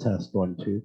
test 1, 2.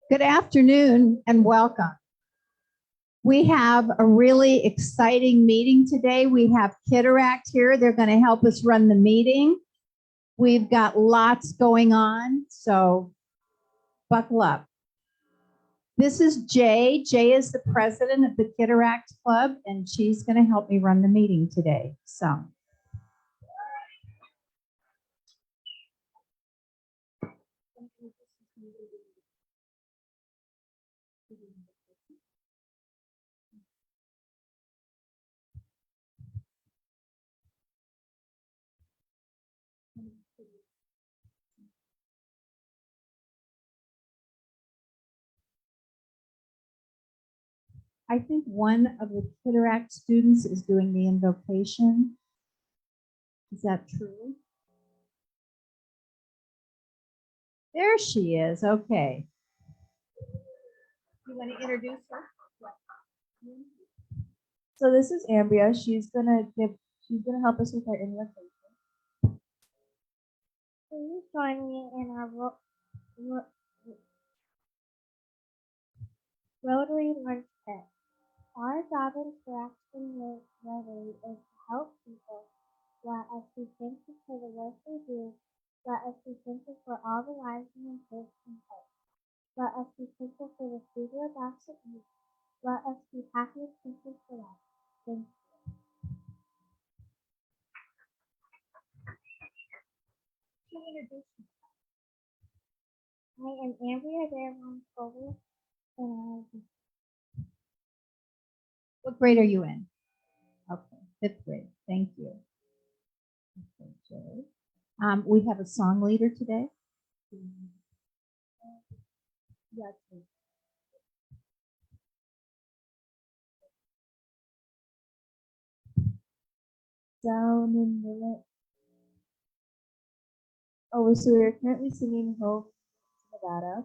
Good afternoon and welcome. We have a really exciting meeting today. We have Kitteract here. They're going to help us run the meeting. We've got lots going on, so buckle up. This is Jay. Jay is the president of the Kitteract Club, and she's going to help me run the meeting today. So. I think one of the Kitteract students is doing the invocation. Is that true? There she is. Okay. You want to introduce her? So this is Ambria. She's gonna help us with our invocation. Please join me in our Rotary lunch pit. Our job in Interaction Rotary is to help people. Let us be thankful for the work they do. Let us be thankful for all the lives and faith and hope. Let us be thankful for the food we're about to eat. Let us be happy and thankful for life. Thank you. I am Ambria Bearmont Colby, and What grade are you in? Okay, fifth grade. Thank you. Okay, Jay. We have a song leader today. Yes. Down in the so we're currently singing Hope Nevada.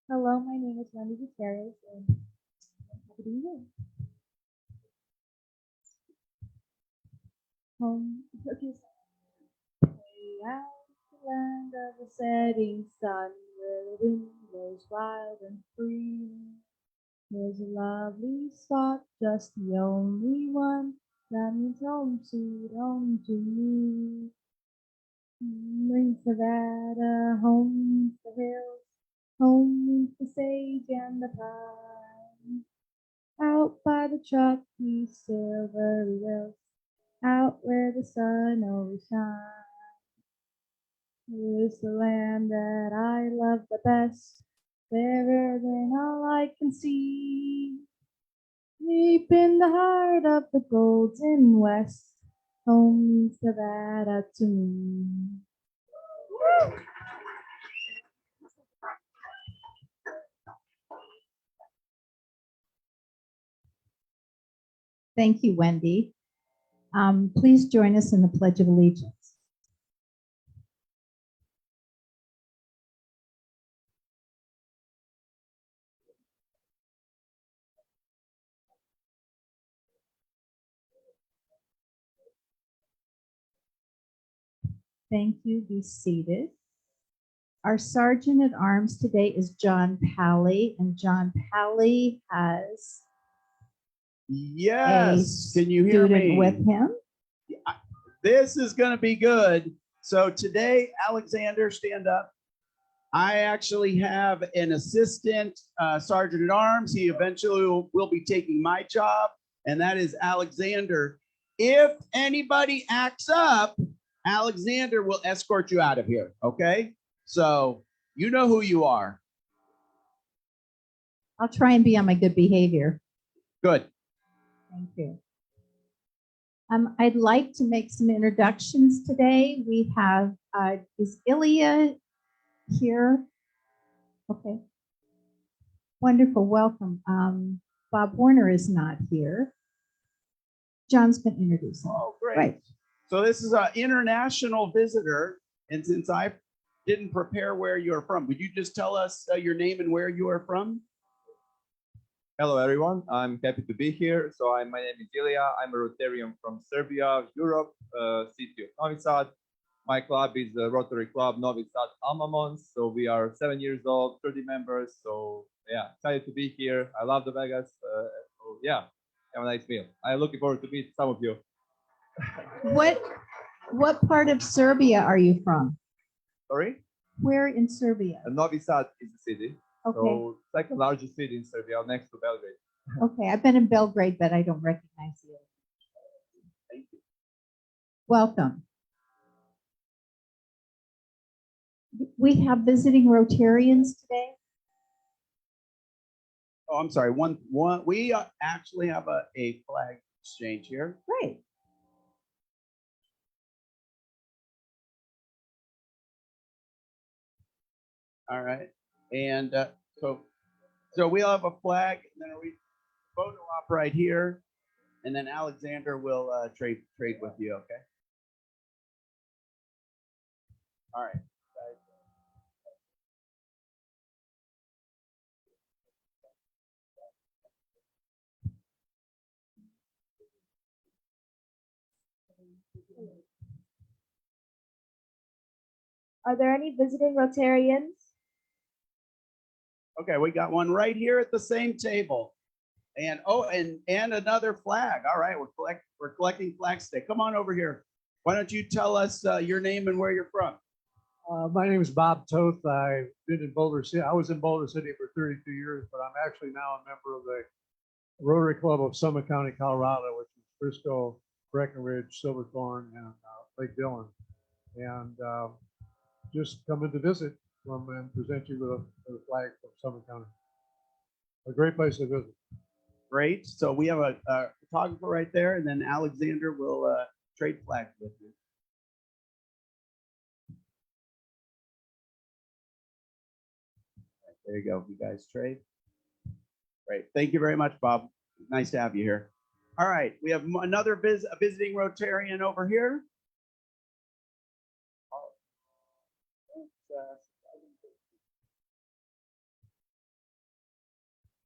Hello, my name is Wendy Gutierrez, and I'm happy to be here. Okay. Around the land of the setting sun, where the wind blows wild and free, there's a lovely spot, just the only one that means home, sweet home to me. Means Nevada, home means the hills, home means the sage and the pine. Out by the chalky silver hills, out where the sun always shines. Here's the land that I love the best, fairer than all I can see. Deep in the heart of the golden west, home means Nevada to me. Thank you, Wendy. Please join us in the Pledge of Allegiance. Thank you. Be seated. Our Sergeant at Arms today is John Pally, and John Pally has Yes, a can you hear student me? with him. This is going to be good. So today, Alexander, stand up. I actually have an assistant sergeant at arms. He eventually will be taking my job, and that is Alexander. If anybody acts up, Alexander will escort you out of here, okay? So you know who you are. I'll try and be on my good behavior. Good. Thank you. I'd like to make some introductions today. We have, is Ilya here? Okay. Wonderful, welcome. Bob Warner is not here. John's been introduced. Oh, great. Right. So this is an international visitor, and since I didn't prepare where you're from, would you just tell us your name and where you are from? Hello, everyone. I'm happy to be here. My name is Ilya. I'm a Rotarian from Serbia, Europe, city of Novi Sad. My club is the Rotary Club Novi Sad Almamons. So we are 7 years old, 30 members. So yeah, excited to be here. I love the Vegas. So yeah, have a nice meal. I'm looking forward to meet some of you. What part of Serbia are you from? Sorry? Where in Serbia? Novi Sad is the city. Okay, So second largest city in Serbia, next to Belgrade. okay. I've been in Belgrade, but I don't recognize you. Thank you. Welcome. We have visiting Rotarians today. Oh, I'm sorry. One. We actually have a flag exchange here. Great. All right. And so we'll have a flag, and then we photo op right here, and then Alexander will trade with you. Okay. All right. Are there any visiting Rotarians? Okay, we got one right here at the same table. And oh, and another flag. All right, we're collecting flags today. Come on over here. Why don't you tell us your name and where you're from? My name is Bob Toth. I've been in Boulder City. I was in Boulder City for 32 years, but I'm actually now a member of the Rotary Club of Summit County, Colorado, which is Frisco, Breckenridge, Silverthorne, and Lake Dillon. And just coming to visit and present you with a flag from Summit County. A great place to visit. Great. So we have a photographer right there, and then Alexander will trade flags with you. There you go. You guys trade. Great. Thank you very much, Bob. Nice to have you here. All right. We have another visiting Rotarian over here.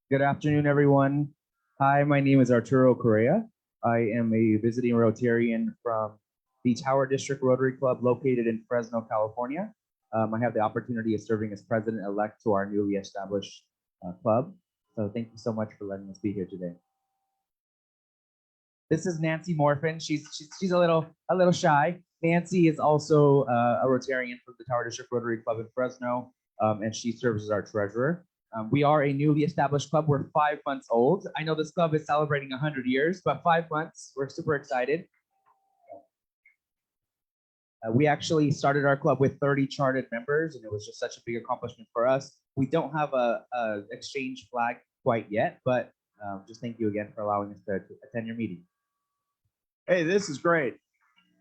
Good afternoon, everyone. Hi, my name is Arturo Correa. I am a visiting Rotarian from the Tower District Rotary Club located in Fresno, California. I have the opportunity of serving as president-elect to our newly established club. So thank you so much for letting us be here today. This is Nancy Morfin. She's a little shy. Nancy is also a Rotarian from the Tower District Rotary Club in Fresno, and she serves as our treasurer. We are a newly established club. We're 5 months old. I know this club is celebrating 100 years, but 5 months, we're super excited. We actually started our club with 30 chartered members, and it was just such a big accomplishment for us. We don't have a exchange flag quite yet, but just thank you again for allowing us to attend your meeting. Hey, this is great.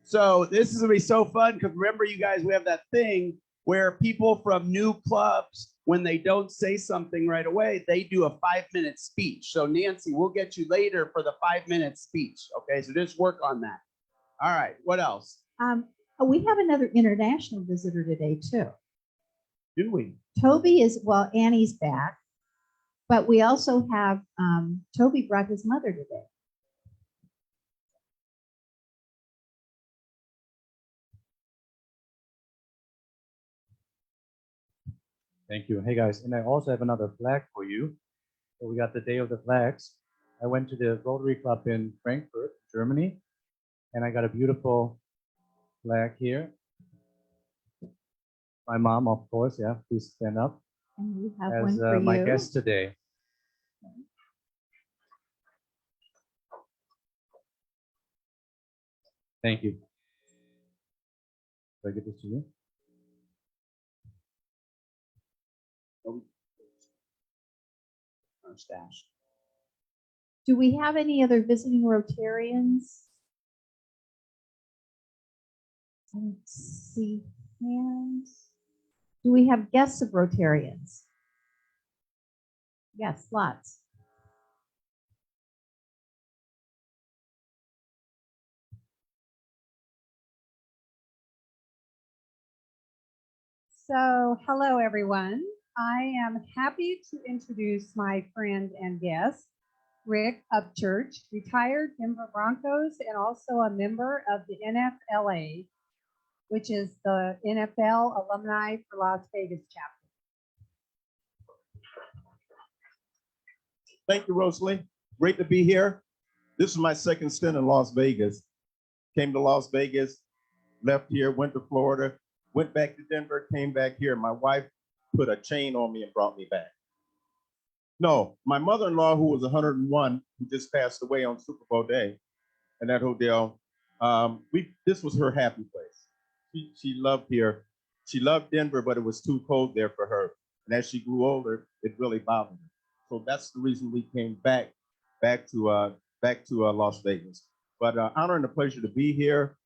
So this is gonna be so fun because remember, you guys, we have that thing where people from new clubs, when they don't say something right away, they do a 5-minute speech. So Nancy, we'll get you later for the 5-minute speech. Okay, so just work on that. All right, what else? We have another international visitor today too. Do we? Toby well, Annie's back, but we also have, Toby brought his mother today. Thank you. Hey guys, and I also have another flag for you. So we got the Day of the Flags. I went to the Rotary Club in Frankfurt, Germany, and I got a beautiful flag here. My mom, of course, yeah, please stand up. And we have As one for my you. guest today. Thank you. Do I get this to you? Our stash. Do we have any other visiting Rotarians? I don't see hands. Do we have guests of Rotarians? Yes, lots. So, hello everyone. I am happy to introduce my friend and guest, Rick Upchurch, retired Denver Broncos and also a member of the NFLA, which is the NFL Alumni for Las Vegas chapter. Thank you, Rosalie. Great to be here. This is my second stint in Las Vegas. Came to Las Vegas, left here, went to Florida, went back to Denver, came back here. My wife put a chain on me and brought me back. No, my mother-in-law, who was 101, who just passed away on Super Bowl day in that hotel, this was her happy place. She loved here. She loved Denver, but it was too cold there for her. And as she grew older, it really bothered her. So that's the reason we came back to Las Vegas. But honor and a pleasure to be here,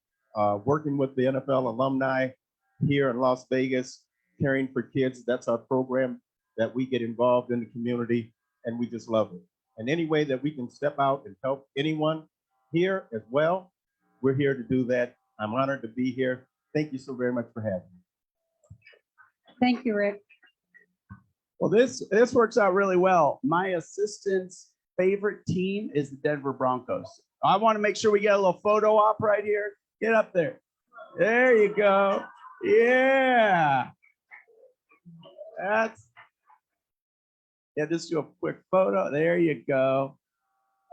working with the NFL alumni here in Las Vegas, caring for kids. That's our program that we get involved in the community, and we just love it. And any way that we can step out and help anyone here as well, we're here to do that. I'm honored to be here. Thank you so very much for having me. Thank you, Rick. Well, this works out really well. My assistant's favorite team is the Denver Broncos. I want to make sure we get a little photo op right here. Get up there. There you go. Yeah. Just do a quick photo. There you go.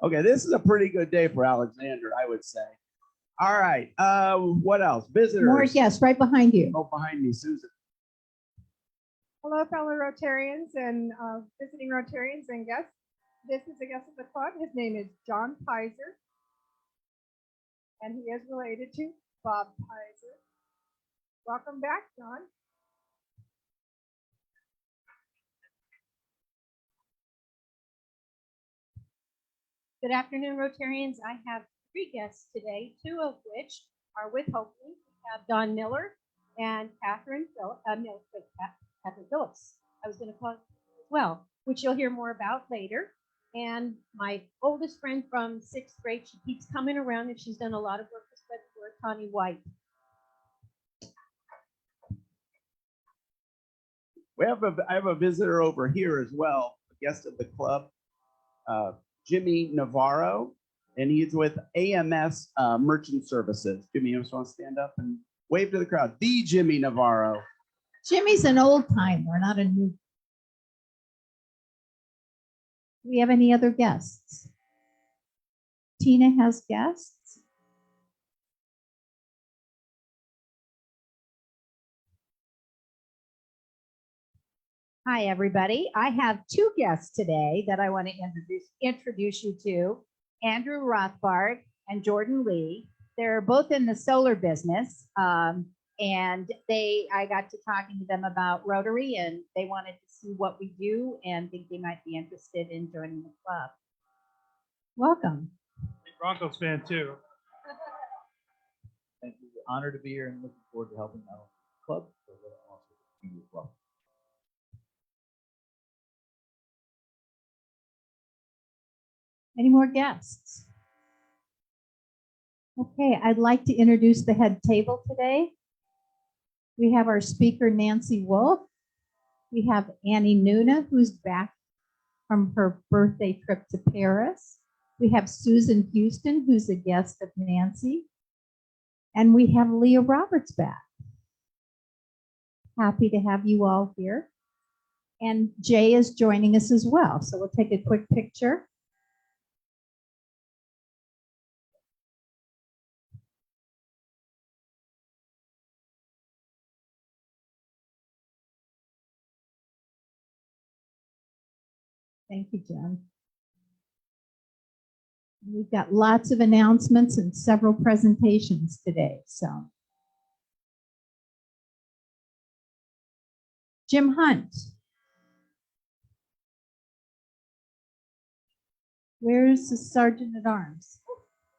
Okay, this is a pretty good day for Alexander, I would say. All right. What else? Visitors. More guests right behind you. Oh, behind me, Susan. Hello, fellow Rotarians and visiting Rotarians and guests. This is a guest of the club. His name is John Pizer, and he is related to Bob Pizer. Welcome back, John. Good afternoon, Rotarians. I have 3 guests today, 2 of which are with Hopefully. We have Don Miller and Catherine Phillips. I was going to call it as well, which you'll hear more about later. And my oldest friend from 6th grade, she keeps coming around and she's done a lot of work with Spread the Word, Connie White. I have a visitor over here as well, a guest of the club, Jimmy Navarro, and he's with AMS Merchant Services. Jimmy, you just want to stand up and wave to the crowd. The Jimmy Navarro. Jimmy's an old timer, not a new. Do we have any other guests? Tina has guests. Hi, everybody. I have 2 guests today that I want to introduce you to, Andrew Rothbard and Jordan Lee. They're both in the solar business, and I got to talking to them about Rotary, and they wanted to see what we do and think they might be interested in joining the club. Welcome. Broncos fan too. Thank you. Honored to be here and looking forward to helping out the club, but also the community as well. Any more guests? Okay, I'd like to introduce the head table today. We have our speaker, Nancy Wolf. We have Annie Nuna, who's back from her birthday trip to Paris. We have Susan Houston, who's a guest of Nancy. And we have Leah Roberts back. Happy to have you all here. And Jay is joining us as well. So we'll take a quick picture. Thank you, Jen. We've got lots of announcements and several presentations today. So, Jim Hunt. Where's the Sergeant at Arms?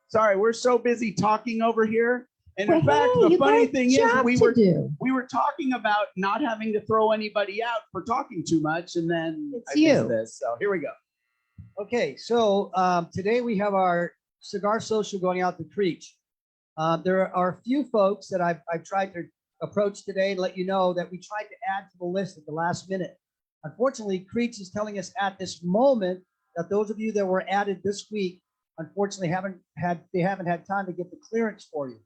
Sorry, we're so busy talking over here. And in Well, fact, hey, the you funny got a thing is job to do. we were talking about not having to throw anybody out for talking too much, and then It's I missed you. this. So here we go. Okay, so today we have our cigar social going out to preach. There are a few folks that I've tried to approach today to let you know that we tried to add to the list at the last minute. Unfortunately, Creech is telling us at this moment that those of you that were added this week, unfortunately, haven't had time to get the clearance for you.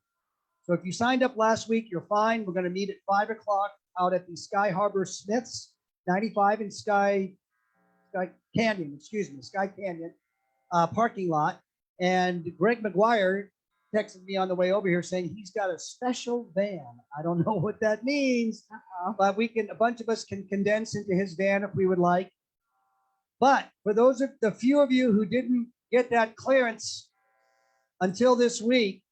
So if you signed up last week, you're fine. We're going to meet at 5 o'clock out at the Sky Harbor Smiths, 95 in Sky Canyon parking lot. And Greg McGuire texted me on the way over here saying he's got a special van. I don't know what that means, but a bunch of us can condense into his van if we would like. But for those of the few of you who didn't get that clearance until this week,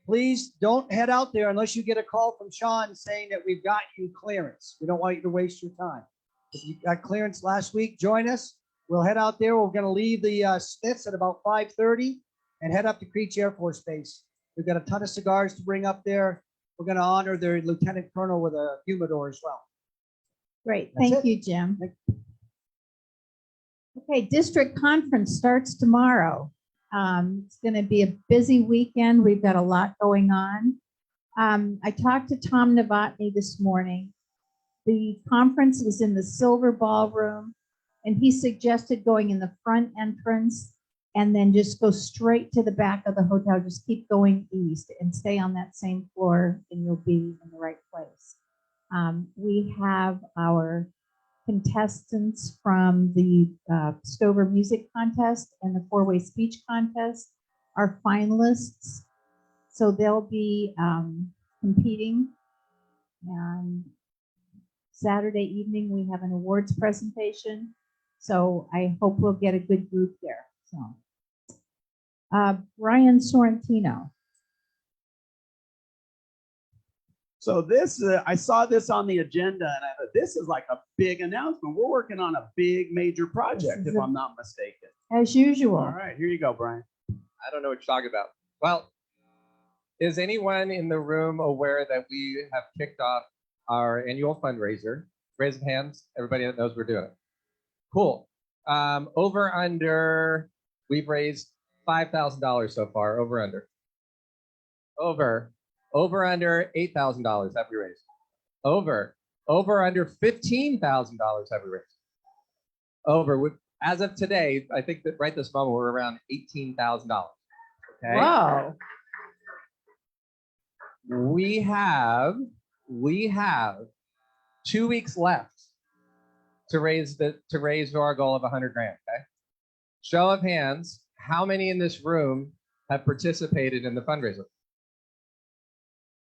please don't head out there unless you get a call from Sean saying that we've got you clearance. We don't want you to waste your time. If you got clearance last week, join us. We'll head out there. We're going to leave the Smiths at about 5:30 and head up to Creech Air Force Base. We've got a ton of cigars to bring up there. We're going to honor their lieutenant colonel with a humidor as well. Great. That's Thank it. you, Jim. Okay, district conference starts tomorrow. It's going to be a busy weekend. We've got a lot going on. I talked to Tom Novotny this morning. The conference is in the Silver Ballroom, and he suggested going in the front entrance and then just go straight to the back of the hotel. Just keep going east and stay on that same floor, and you'll be in the right place. We have our contestants from the Stover Music Contest and the Four-Way Speech Contest are finalists. So they'll be competing. And Saturday evening, we have an awards presentation. So I hope we'll get a good group there. So Brian Sorrentino. So this, I saw this on the agenda and I thought, this is like a big announcement. We're working on a big major project, if I'm not mistaken. As usual. All right, here you go, Brian. I don't know what you're talking about. Well, is anyone in the room aware that we have kicked off our annual fundraiser? Raise of hands, everybody that knows we're doing it. Cool. Over under, we've raised $5,000 so far, over under. Over under $8,000 have we raised. Over under $15,000 have we raised. As of today, I think that right this moment we're around $18,000. Okay. Wow. We have 2 weeks left to raise our goal of 100 grand. Okay. Show of hands, how many in this room have participated in the fundraiser?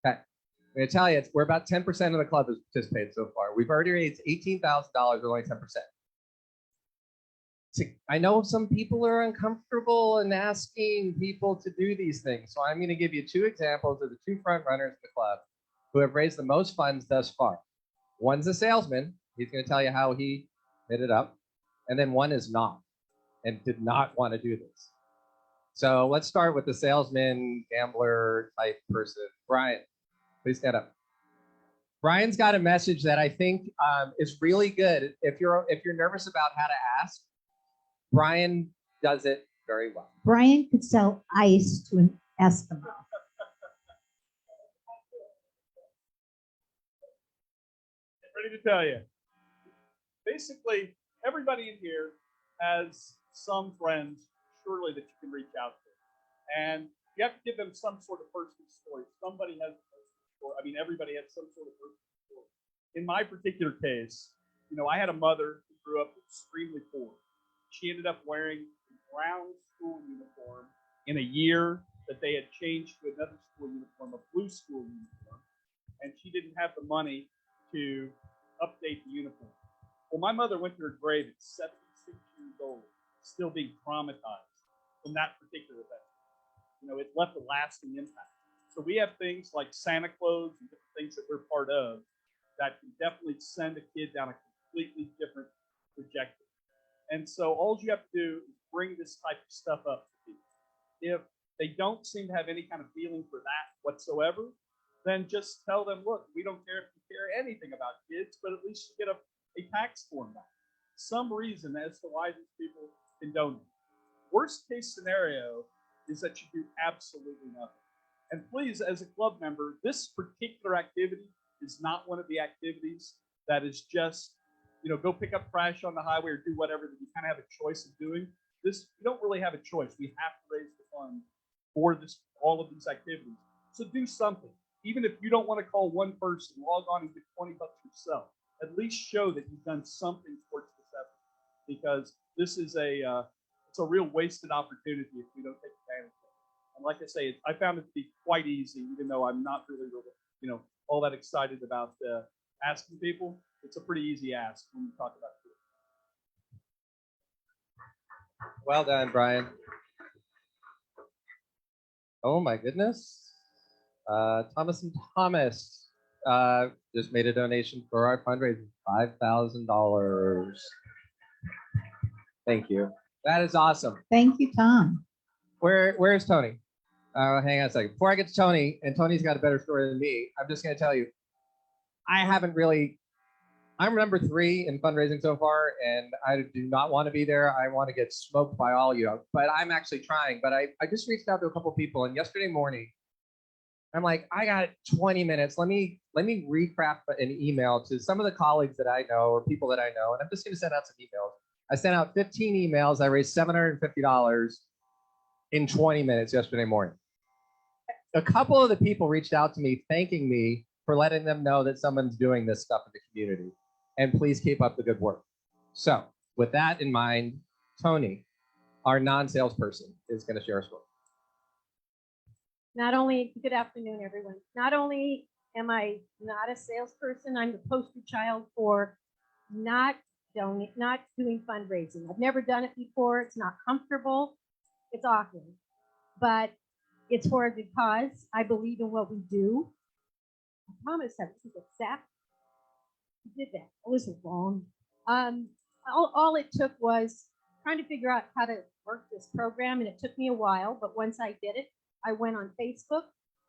Okay. I'm going to tell you, we're about 10% of the club has participated so far. We've already raised $18,000 with only 10%. I know some people are uncomfortable in asking people to do these things. So I'm going to give you 2 examples of the 2 front runners of the club who have raised the most funds thus far. One's a salesman. He's going to tell you how he hit it up. And then one is not and did not want to do this. So let's start with the salesman, gambler type person. Brian, please stand up. Brian's got a message that I think is really good. If you're nervous about how to ask, Brian does it very well. Brian could sell ice to an Eskimo. Ready to tell you. Basically, everybody in here has some friends, surely, that you can reach out to. And you have to give them some sort of personal story. Somebody has a personal story. I mean, everybody has some sort of personal story. In my particular case, I had a mother who grew up extremely poor. She ended up wearing a brown school uniform in a year that they had changed to another school uniform, a blue school uniform. And she didn't have the money to update the uniform. Well, my mother went to her grave at 76 years old, still being traumatized from that particular event. It left a lasting impact. So we have things like Santa Claus and different things that we're part of that can definitely send a kid down a completely different trajectory. And so all you have to do is bring this type of stuff up to people. If they don't seem to have any kind of feeling for that whatsoever, then just tell them, look, we don't care if you care anything about kids, but at least you get a tax form back. Some reason as to why these people can donate. Worst case scenario is that you do absolutely nothing. And please, as a club member, this particular activity is not one of the activities that is just, go pick up trash on the highway or do whatever that you kind of have a choice of doing. This, you don't really have a choice. We have to raise the fund for all of these activities. So do something. Even if you don't want to call one person, log on and get $20 yourself. At least show that you've done something towards this effort, because this is it's a real wasted opportunity if we don't take advantage of it. And like I say, I found it to be quite easy, even though I'm not really, all that excited about asking people. It's a pretty easy ask when you talk about it. Well done, Brian. Oh my goodness. Thomas and Thomas just made a donation for our fundraiser, $5,000. Thank you. That is awesome. Thank you, Tom. Where's Tony? Hang on a second. Before I get to Tony, and Tony's got a better story than me, I'm just going to tell you, I'm number 3 in fundraising so far, and I do not want to be there. I want to get smoked by all you, but I'm actually trying. But I just reached out to a couple people, and yesterday morning, I'm like, I got 20 minutes. Let me recraft an email to some of the colleagues that I know or people that I know, and I'm just going to send out some emails. I sent out 15 emails. I raised $750 in 20 minutes yesterday morning. A couple of the people reached out to me thanking me for letting them know that someone's doing this stuff in the community. And please keep up the good work. So with that in mind, Tony, our non-salesperson, is going to share a story. Good afternoon, everyone. Not only am I not a salesperson, I'm the poster child for not doing fundraising. I've never done it before. It's not comfortable. It's awkward, but it's for a good cause. I believe in what we do. I promise I was exact. You did that. I was wrong. All it took was trying to figure out how to work this program, and it took me a while. But once I did it, I went on Facebook.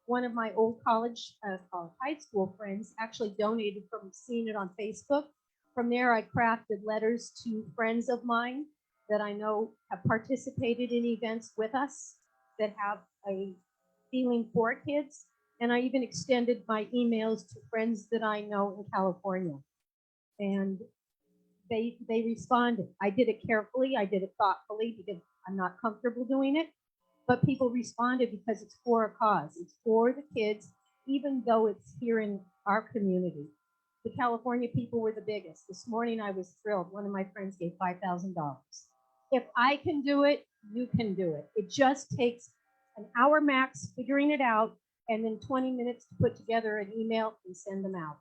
One of my old high school friends actually donated from seeing it on Facebook. From there, I crafted letters to friends of mine that I know have participated in events with us that have a feeling for kids. And I even extended my emails to friends that I know in California. And they responded. I did it carefully. I did it thoughtfully because I'm not comfortable doing it. But people responded because it's for a cause. It's for the kids, even though it's here in our community. The California people were the biggest. This morning I was thrilled. One of my friends gave $5,000. If I can do it, you can do it. It just takes an hour max figuring it out, and then 20 minutes to put together an email and send them out.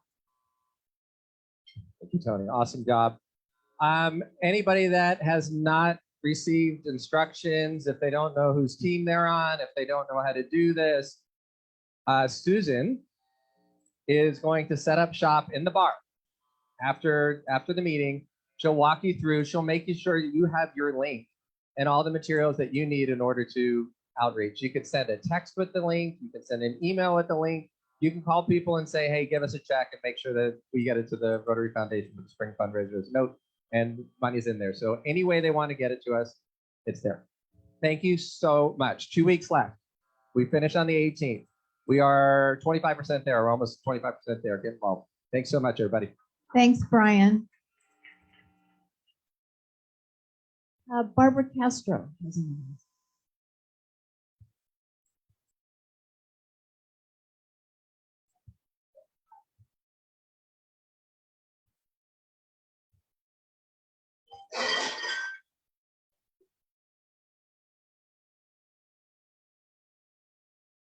Thank you, Tony. Awesome job. Anybody that has not received instructions, if they don't know whose team they're on, if they don't know how to do this, Susan is going to set up shop in the bar after the meeting. She'll walk you through. She'll make you sure that you have your link and all the materials that you need in order to outreach. You could send a text with the link. You can send an email with the link. You can call people and say, hey, give us a check and make sure that we get it to the Rotary Foundation for the spring fundraisers note, and money's in there. So any way they want to get it to us, it's there. Thank you so much. 2 weeks left. We finish on the 18th. We are 25% there. We're almost 25% there. Get involved. Thanks so much, everybody. Thanks, Brian. Barbara Castro.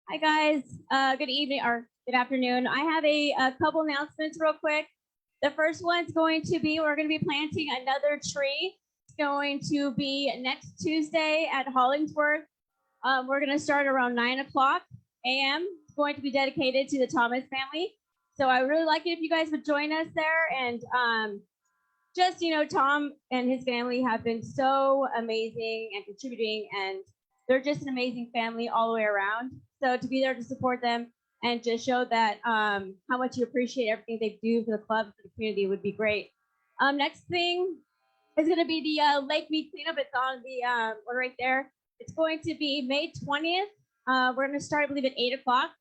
Hi guys, good evening or good afternoon. I have a couple announcements real quick. The first one's going to be, we're going to be planting another tree. It's going to be next Tuesday at Hollingsworth. We're going to start around 9 o'clock a.m. It's going to be dedicated to the Thomas family. So I would really like it if you guys would join us there. And just, Tom and his family have been so amazing and contributing, and they're just an amazing family all the way around. So to be there to support them and just show that how much you appreciate everything they do for the club, for the community would be great. Next thing is going to be the Lake Mead cleanup. It's on the one right there. It's going to be May 20th. We're going to start, I believe, at 8 o'clock.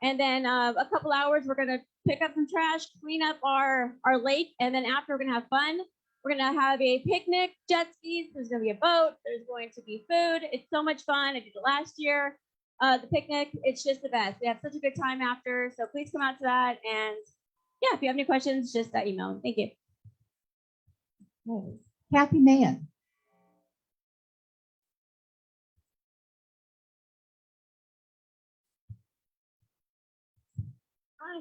And then a couple hours, we're going to pick up some trash, clean up our lake, and then after we're gonna have fun. We're gonna have a picnic, jet skis. There's gonna be a boat. There's going to be food. It's so much fun. I did it last year. The picnic, it's just the best. We have such a good time after. So please come out to that. And yeah, if you have any questions, just email me. Thank you. Okay. Kathy Mann.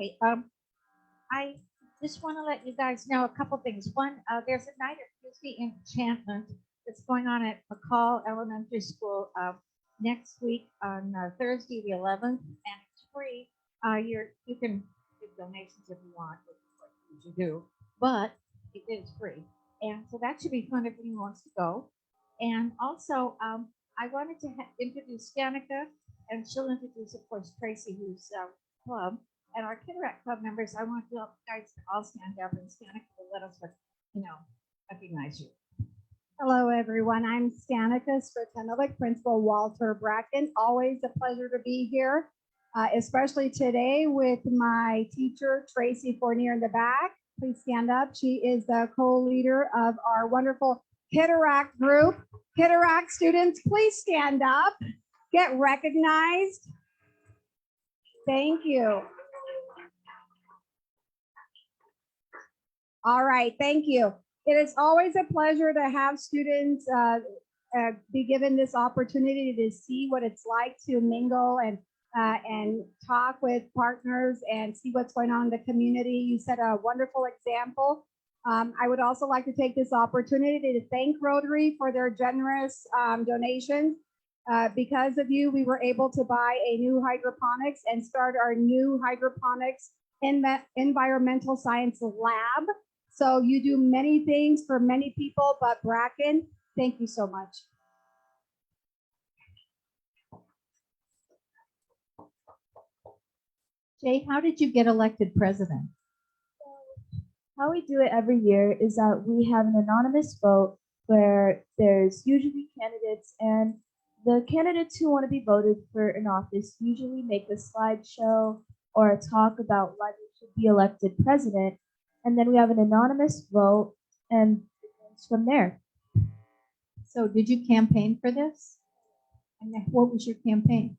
Hi, I just want to let you guys know a couple things. One, there's a night of Tuesday enchantment that's going on at McCall Elementary School next week on Thursday the 11th, and it's free. You can give donations if you want, which is what you usually do, but it is free, and so that should be fun if anyone wants to go. And also, I wanted to introduce Danica, and she'll introduce, of course, Tracy, who's club. And our Kiteract Club members, I want you guys to all stand up, and Stanica will let us, recognize you. Hello, everyone. I'm Stanica Stratenovic, Principal Walter Bracken. Always a pleasure to be here, especially today with my teacher, Tracy Fournier in the back. Please stand up. She is the co-leader of our wonderful Kiteract group. Kiteract students, please stand up. Get recognized. Thank you. All right, thank you. It is always a pleasure to have students be given this opportunity to see what it's like to mingle and talk with partners and see what's going on in the community. You set a wonderful example. I would also like to take this opportunity to thank Rotary for their generous donations. Because of you, we were able to buy a new hydroponics and start our new hydroponics environmental science lab. So you do many things for many people, but Bracken, thank you so much. Jay, how did you get elected president? How we do it every year is that we have an anonymous vote where there's usually candidates, and the candidates who want to be voted for an office usually make a slideshow or a talk about why they should be elected president. And then we have an anonymous vote, and it's from there. So did you campaign for this? And what was your campaign?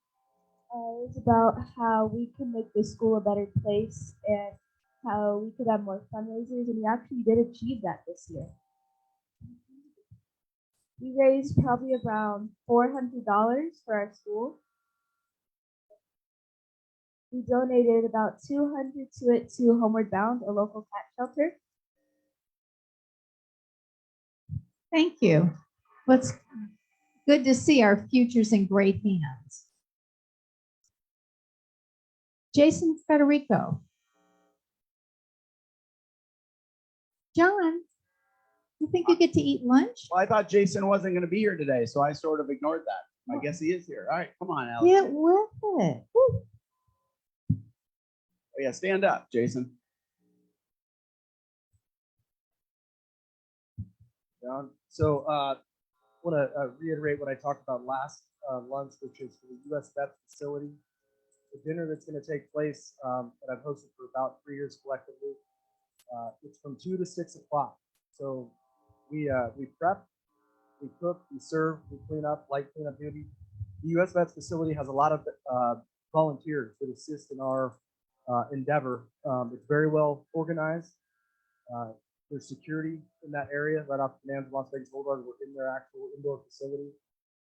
It was about how we could make the school a better place and how we could have more fundraisers, and we actually did achieve that this year. We raised probably around $400 for our school. We donated about $200 to Homeward Bound, a local cat shelter. Thank you. It's good to see our futures in great hands. Jason Federico. John, you think you get to eat lunch? Well, I thought Jason wasn't going to be here today, so I sort of ignored that. I guess he is here. All right, come on, Alex. Get with it. Woo. Oh, yeah, stand up, Jason. John. So I want to reiterate what I talked about last lunch, which is for the U.S. Vet facility. The dinner that's going to take place that I've hosted for about 3 years collectively. It's from 2 to 6 o'clock. So we prep, we cook, we serve, we clean up, light cleanup duty. The U.S. Vets facility has a lot of volunteers that assist in our endeavor. It's very well organized. There's security in that area right off the Las Vegas Boulevard. We're in their actual indoor facility.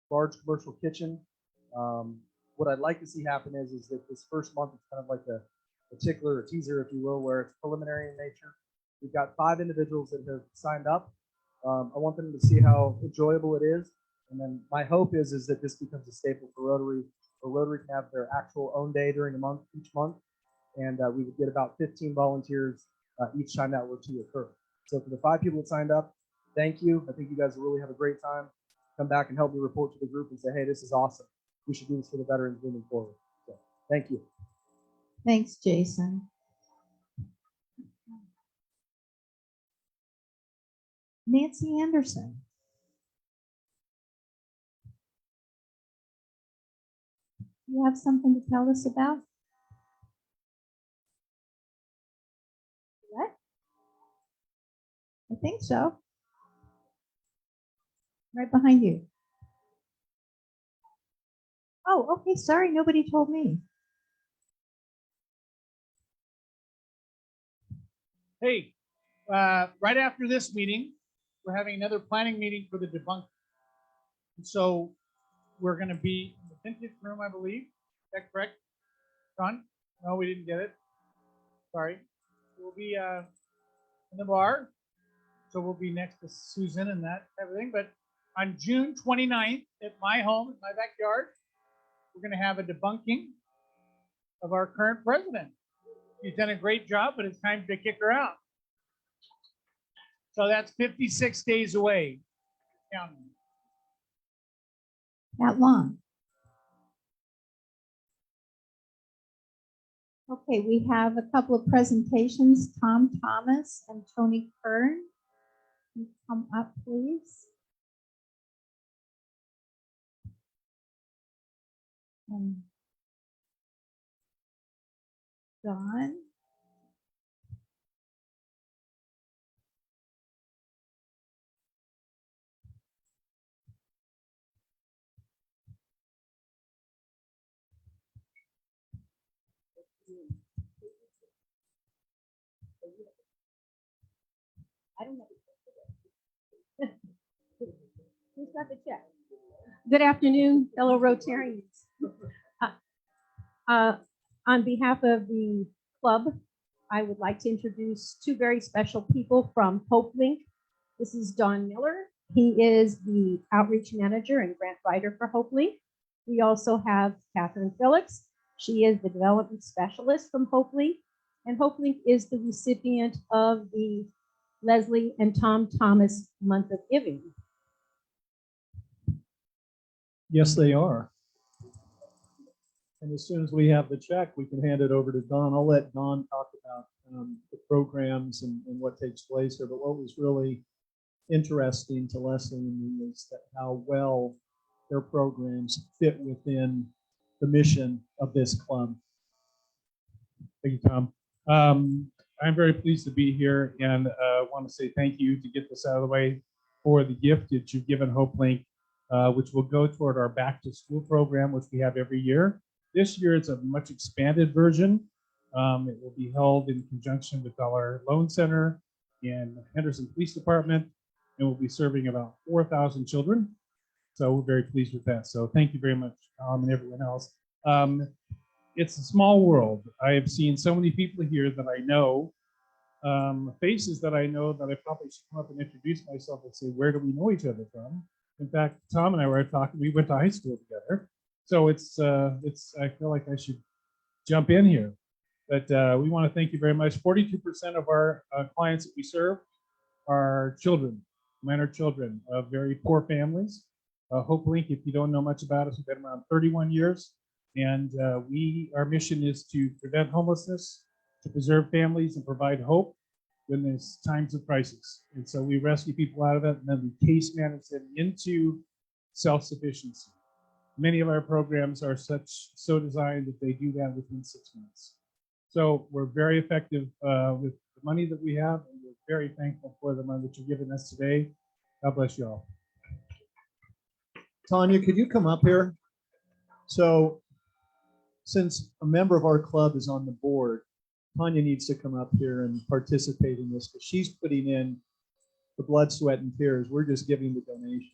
Large commercial kitchen. What I'd like to see happen is that this first month is kind of like a tickler or teaser, if you will, where it's preliminary in nature. We've got 5 individuals that have signed up. I want them to see how enjoyable it is. And then my hope is that this becomes a staple for Rotary, where Rotary can have their actual own day during the month, each month. And we would get about 15 volunteers each time that were to occur. So for the 5 people that signed up, thank you. I think you guys will really have a great time. Come back and help me report to the group and say, hey, this is awesome. We should do this for the veterans moving forward. So thank you. Thanks, Jason. Nancy Anderson. You have something to tell us about? think so. Right behind you. Oh, okay, sorry, nobody told me. Hey, right after this meeting, we're having another planning meeting for the debunk. And so we're going to be in the vintage room, I believe. Is that correct, John? No, we didn't get it. Sorry. We'll be in the bar. So we'll be next to Susan and that everything. But on June 29th at my home, in my backyard, we're going to have a debunking of our current president. She's done a great job, but it's time to kick her out. So that's 56 days away. Counting. That long. Okay, we have a couple of presentations. Tom Thomas and Tony Kern. Can you come up, please? And Don. I don't have Who's got the check? Good afternoon, fellow Rotarians. On behalf of the club, I would like to introduce two very special people from HopeLink. This is Don Miller. He is the outreach manager and grant writer for HopeLink. We also have Catherine Phillips. She is the development specialist from HopeLink. And HopeLink is the recipient of the Leslie and Tom Thomas Month of Giving. Yes, they are. And as soon as we have the check, we can hand it over to Don. I'll let Don talk about the programs and what takes place there. But what was really interesting to Leslie and me is that how well their programs fit within the mission of this club. Thank you, Tom. I'm very pleased to be here and want to say thank you to get this out of the way for the gift that you've given HopeLink, which will go toward our back to school program, which we have every year. This year it's a much expanded version. It will be held in conjunction with our loan center and Henderson Police Department, and we'll be serving about 4,000 children. So we're very pleased with that. So thank you very much, Tom and everyone else. It's a small world. I have seen so many people here that I know, faces that I know that I probably should come up and introduce myself and say, where do we know each other from? In fact, Tom and I were talking, we went to high school together. So I feel like I should jump in here. But we want to thank you very much. 42% of our clients that we serve are children, minor children of very poor families. HopeLink, if you don't know much about us, we've been around 31 years. And our mission is to prevent homelessness, to preserve families and provide hope when there's times of crisis. And so we rescue people out of it and then we case manage them into self-sufficiency. Many of our programs are so designed that they do that within 6 months. So we're very effective with the money that we have, and we're very thankful for the money that you're giving us today. God bless you all. Tanya, could you come up here? So since a member of our club is on the board, Tanya needs to come up here and participate in this because she's putting in the blood, sweat, and tears. We're just giving the donation.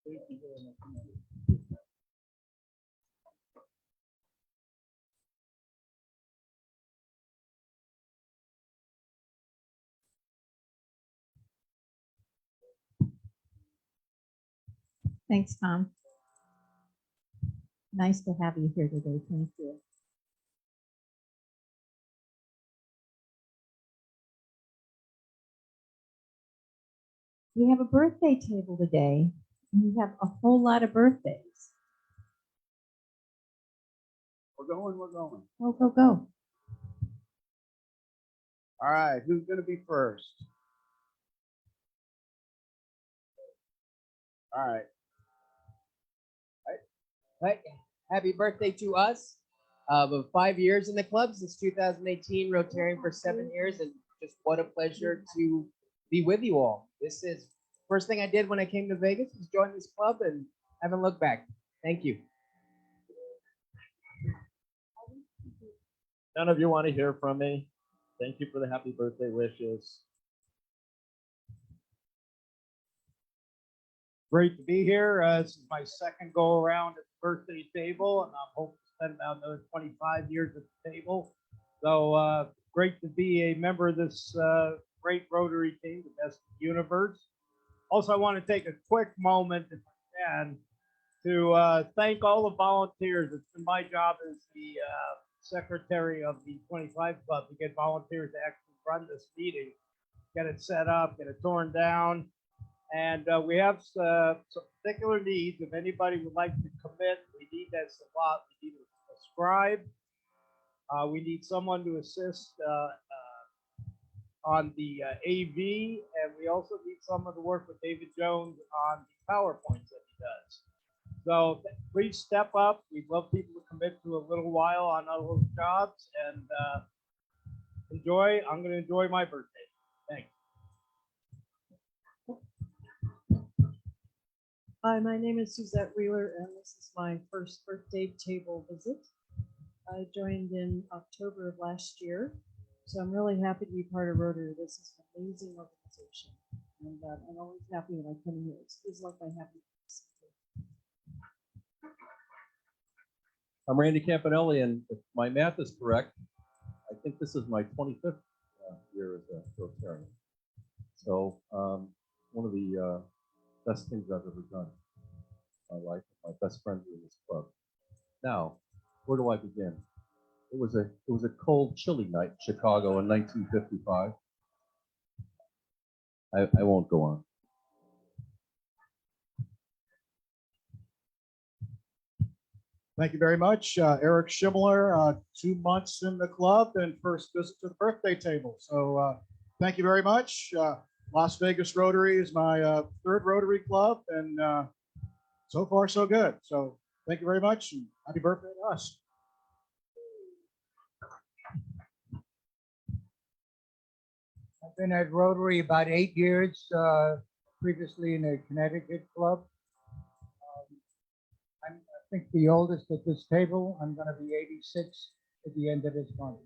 Thank you very much. Thanks, Tom. Nice to have you here today. Thank you. We have a birthday table today, and we have a whole lot of birthdays. We're going. Go, go, go. All right, who's going to be first? All right. Right. Happy birthday to us. Of 5 years in the club since 2018, Rotarian for 7 years, and just what a pleasure to be with you all. This is first thing I did when I came to Vegas was join this club and haven't looked back. Thank you. None of you want to hear from me. Thank you for the happy birthday wishes. Great to be here. This is my second go around at the birthday table, and I'm hoping to spend about another 25 years at the table. So great to be a member of this great Rotary team, the best in the universe. Also, I want to take a quick moment, if I can, to thank all the volunteers. It's been my job as the secretary of the 25 Club to get volunteers to actually run this meeting, get it set up, get it torn down. And we have some particular needs. If anybody would like to commit, we need that a lot. We need a scribe. We need someone to assist on the AV, and we also need someone to work with David Jones on the PowerPoints that he does. So please step up. We'd love people to commit to a little while on all those jobs and enjoy. I'm going to enjoy my birthday. Thanks. Hi, my name is Suzette Wheeler, and this is my first birthday table visit. I joined in October of last year, so I'm really happy to be part of Rotary. This is an amazing organization, and I'm always happy when I come here. It feels like I have. I'm Randy Campanelli, and if my math is correct, I think this is my 25th year as a Rotarian. So one of the best things I've ever done in my life. My best friends are in this club. Now, where do I begin? It was a cold, chilly night in Chicago in 1955. I won't go on. Thank you very much. Eric Schimmler, 2 months in the club and first visit to the birthday table. So thank you very much. Las Vegas Rotary is my third Rotary club, and so far so good. So thank you very much, and happy birthday to us. I've been at Rotary about 8 years, previously in a Connecticut club. I think the oldest at this table. I'm going to be 86 at the end of this month.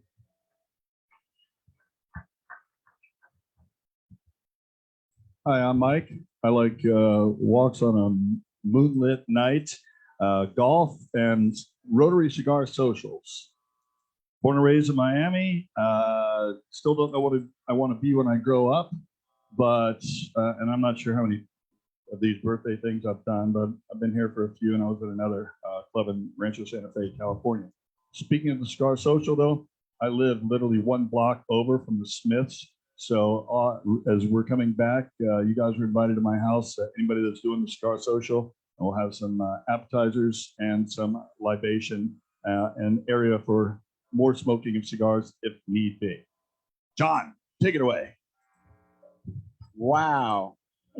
Hi, I'm Mike. I like walks on a moonlit night, golf, and Rotary Cigar Socials. Born and raised in Miami. Still don't know what I want to be when I grow up, but and I'm not sure how many of these birthday things I've done, but I've been here for a few, and I was at another club in Rancho Santa Fe, California. Speaking of the Cigar Social, though, I live literally 1 block over from the Smiths. So as we're coming back, you guys are invited to my house. Anybody that's doing the Cigar Social, and we'll have some appetizers and some libation, and area for more smoking of cigars if need be. John, take it away. Wow.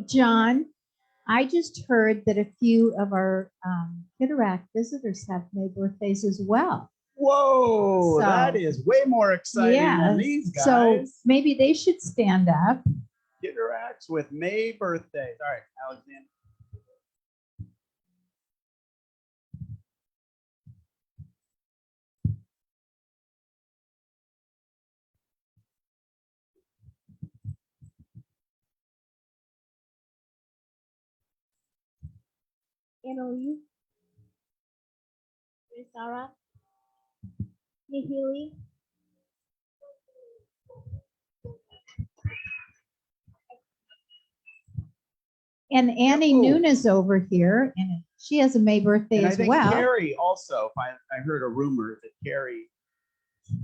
John, I just heard that a few of our Interact visitors have made birthdays as well. Whoa, So, that is way more exciting than these guys. So maybe they should stand up. Interacts with May birthdays. All right, Alexander. Annalise, Sarah, Nihili, And Annie Noon is over here, and she has a May birthday And I as think well. Carrie also, if I heard a rumor that Carrie.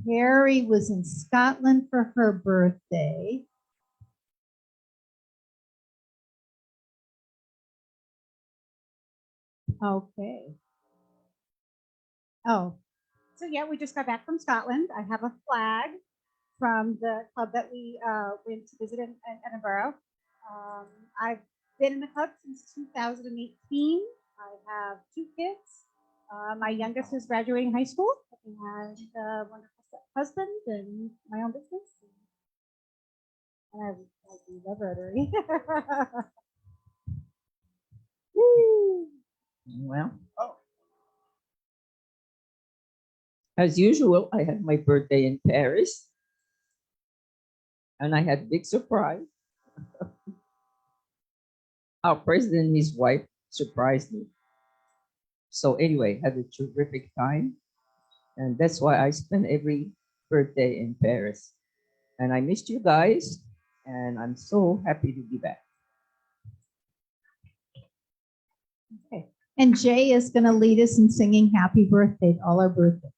Carrie was in Scotland for her birthday. Okay. Oh, so yeah, we just got back from Scotland. I have a flag from the club that we went to visit in Edinburgh. I've been in the club since 2018. I have 2 kids. My youngest is graduating high school and a wonderful husband and my own business. And I love Rotary. Well, as usual, I had my birthday in Paris and I had big surprise. Our president and his wife surprised me. So anyway, had a terrific time. And that's why I spend every birthday in Paris. And I missed you guys. And I'm so happy to be back. Okay. And Jay is going to lead us in singing happy birthday to all our birthdays.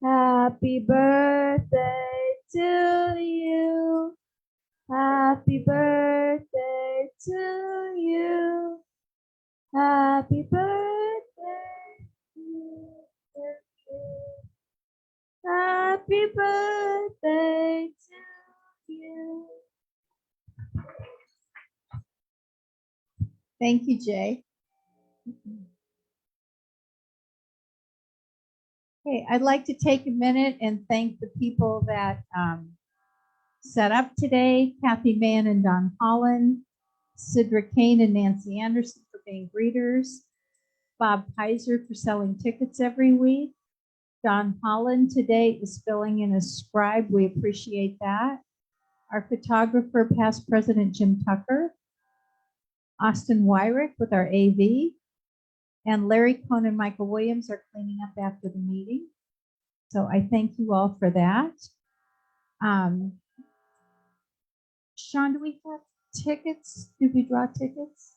Happy birthday to you. Happy birthday to you. Happy birthday to you. Happy birthday to you. Thank you, Jay. Okay, I'd like to take a minute and thank the people that set up today, Kathy Mann and Don Holland, Sidra Kane and Nancy Anderson for being greeters, Bob Kaiser for selling tickets every week. Don Holland today is filling in as scribe. We appreciate that. Our photographer, past President Jim Tucker, Austin Wyrick with our AV, and Larry Cohn and Michael Williams are cleaning up after the meeting. So I thank you all for that. Sean, do we have tickets? Did we draw tickets?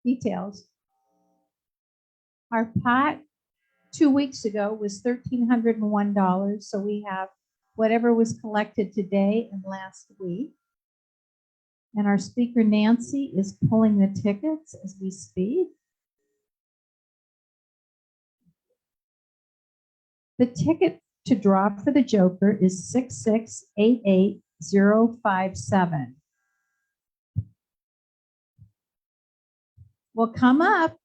Details. Our pot 2 weeks ago was $1,301. So we have whatever was collected today and last week. And our speaker, Nancy, is pulling the tickets as we speak. The ticket to draw for the Joker is 6688057. Well, come up.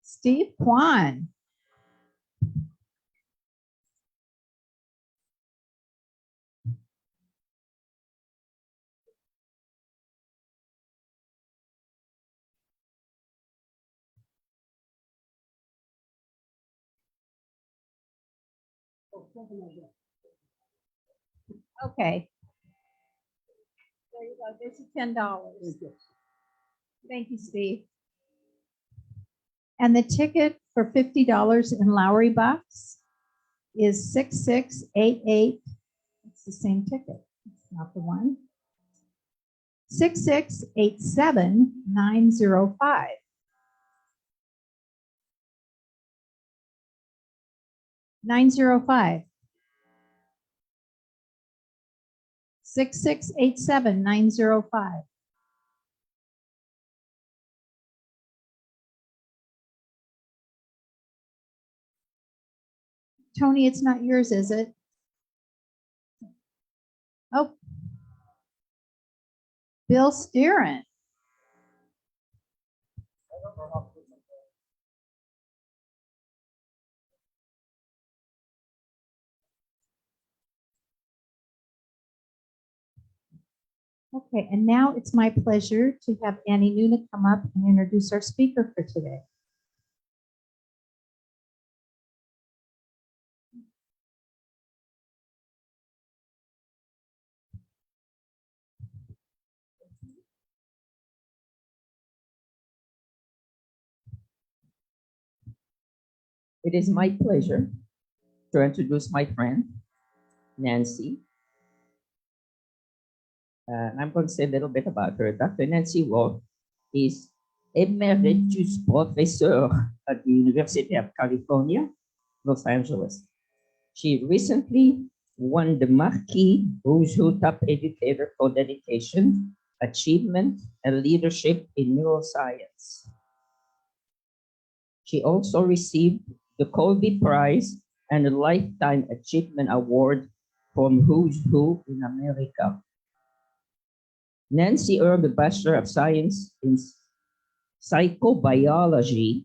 Steve Kwan. Okay. There you go. There's $10. Thank you, Steve. And the ticket for $50 in Lowry bucks is 6688. It's the same ticket. It's not the one. 6687905. $905. 6687905. Tony, it's not yours, is it? Oh. Bill Steeren. Okay, and now it's my pleasure to have Annie Nuna come up and introduce our speaker for today. It is my pleasure to introduce my friend, Nancy. And I'm going to say a little bit about her. Dr. Nancy Wolf is Emeritus Professor at the University of California, Los Angeles. She recently won the Marquis Who's Who Top Educator for Dedication, Achievement, and Leadership in Neuroscience. She also received the Colby Prize and a Lifetime Achievement Award from Who's Who in America. Nancy earned a Bachelor of Science in psychobiology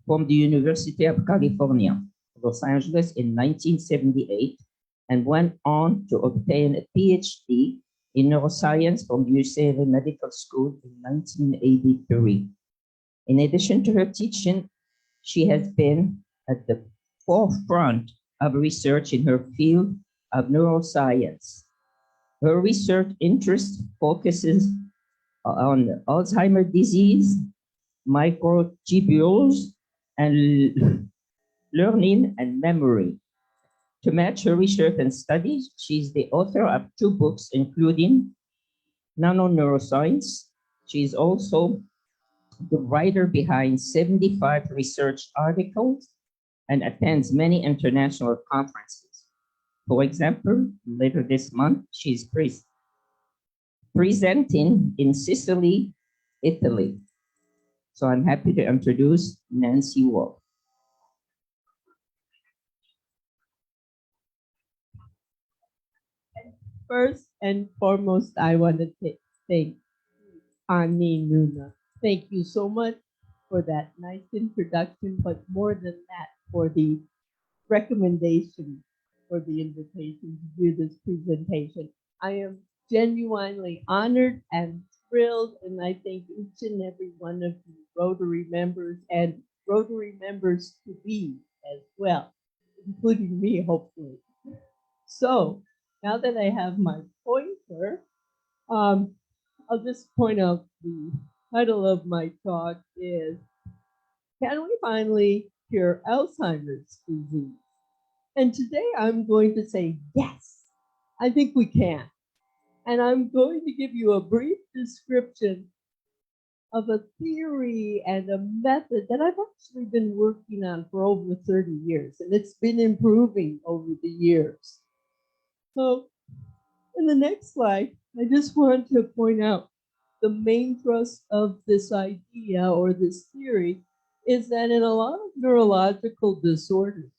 from the University of California, Los Angeles in 1978, and went on to obtain a PhD in neuroscience from UCLA Medical School in 1983. In addition to her teaching, she has been at the forefront of research in her field of neuroscience. Her research interest focuses on Alzheimer's disease, microtubules, and learning and memory. To match her research and studies, she's the author of 2 books, including Nanoneuroscience. She's also the writer behind 75 research articles and attends many international conferences. For example, later this month, she's presenting in Sicily, Italy. So I'm happy to introduce Nancy Wolf. First and foremost, I want to thank Ani Nuna. Thank you so much for that nice introduction, but more than that, for the recommendation for the invitation to do this presentation. I am genuinely honored and thrilled, and I thank each and every one of you Rotary members and Rotary members to be as well, including me, hopefully. So now that I have my pointer, I'll just point out the title of my talk is, Can We Finally Cure Alzheimer's Disease? And today I'm going to say, yes, I think we can. And I'm going to give you a brief description of a theory and a method that I've actually been working on for over 30 years, and it's been improving over the years. So in the next slide, I just want to point out the main thrust of this idea or this theory is that in a lot of neurological disorders,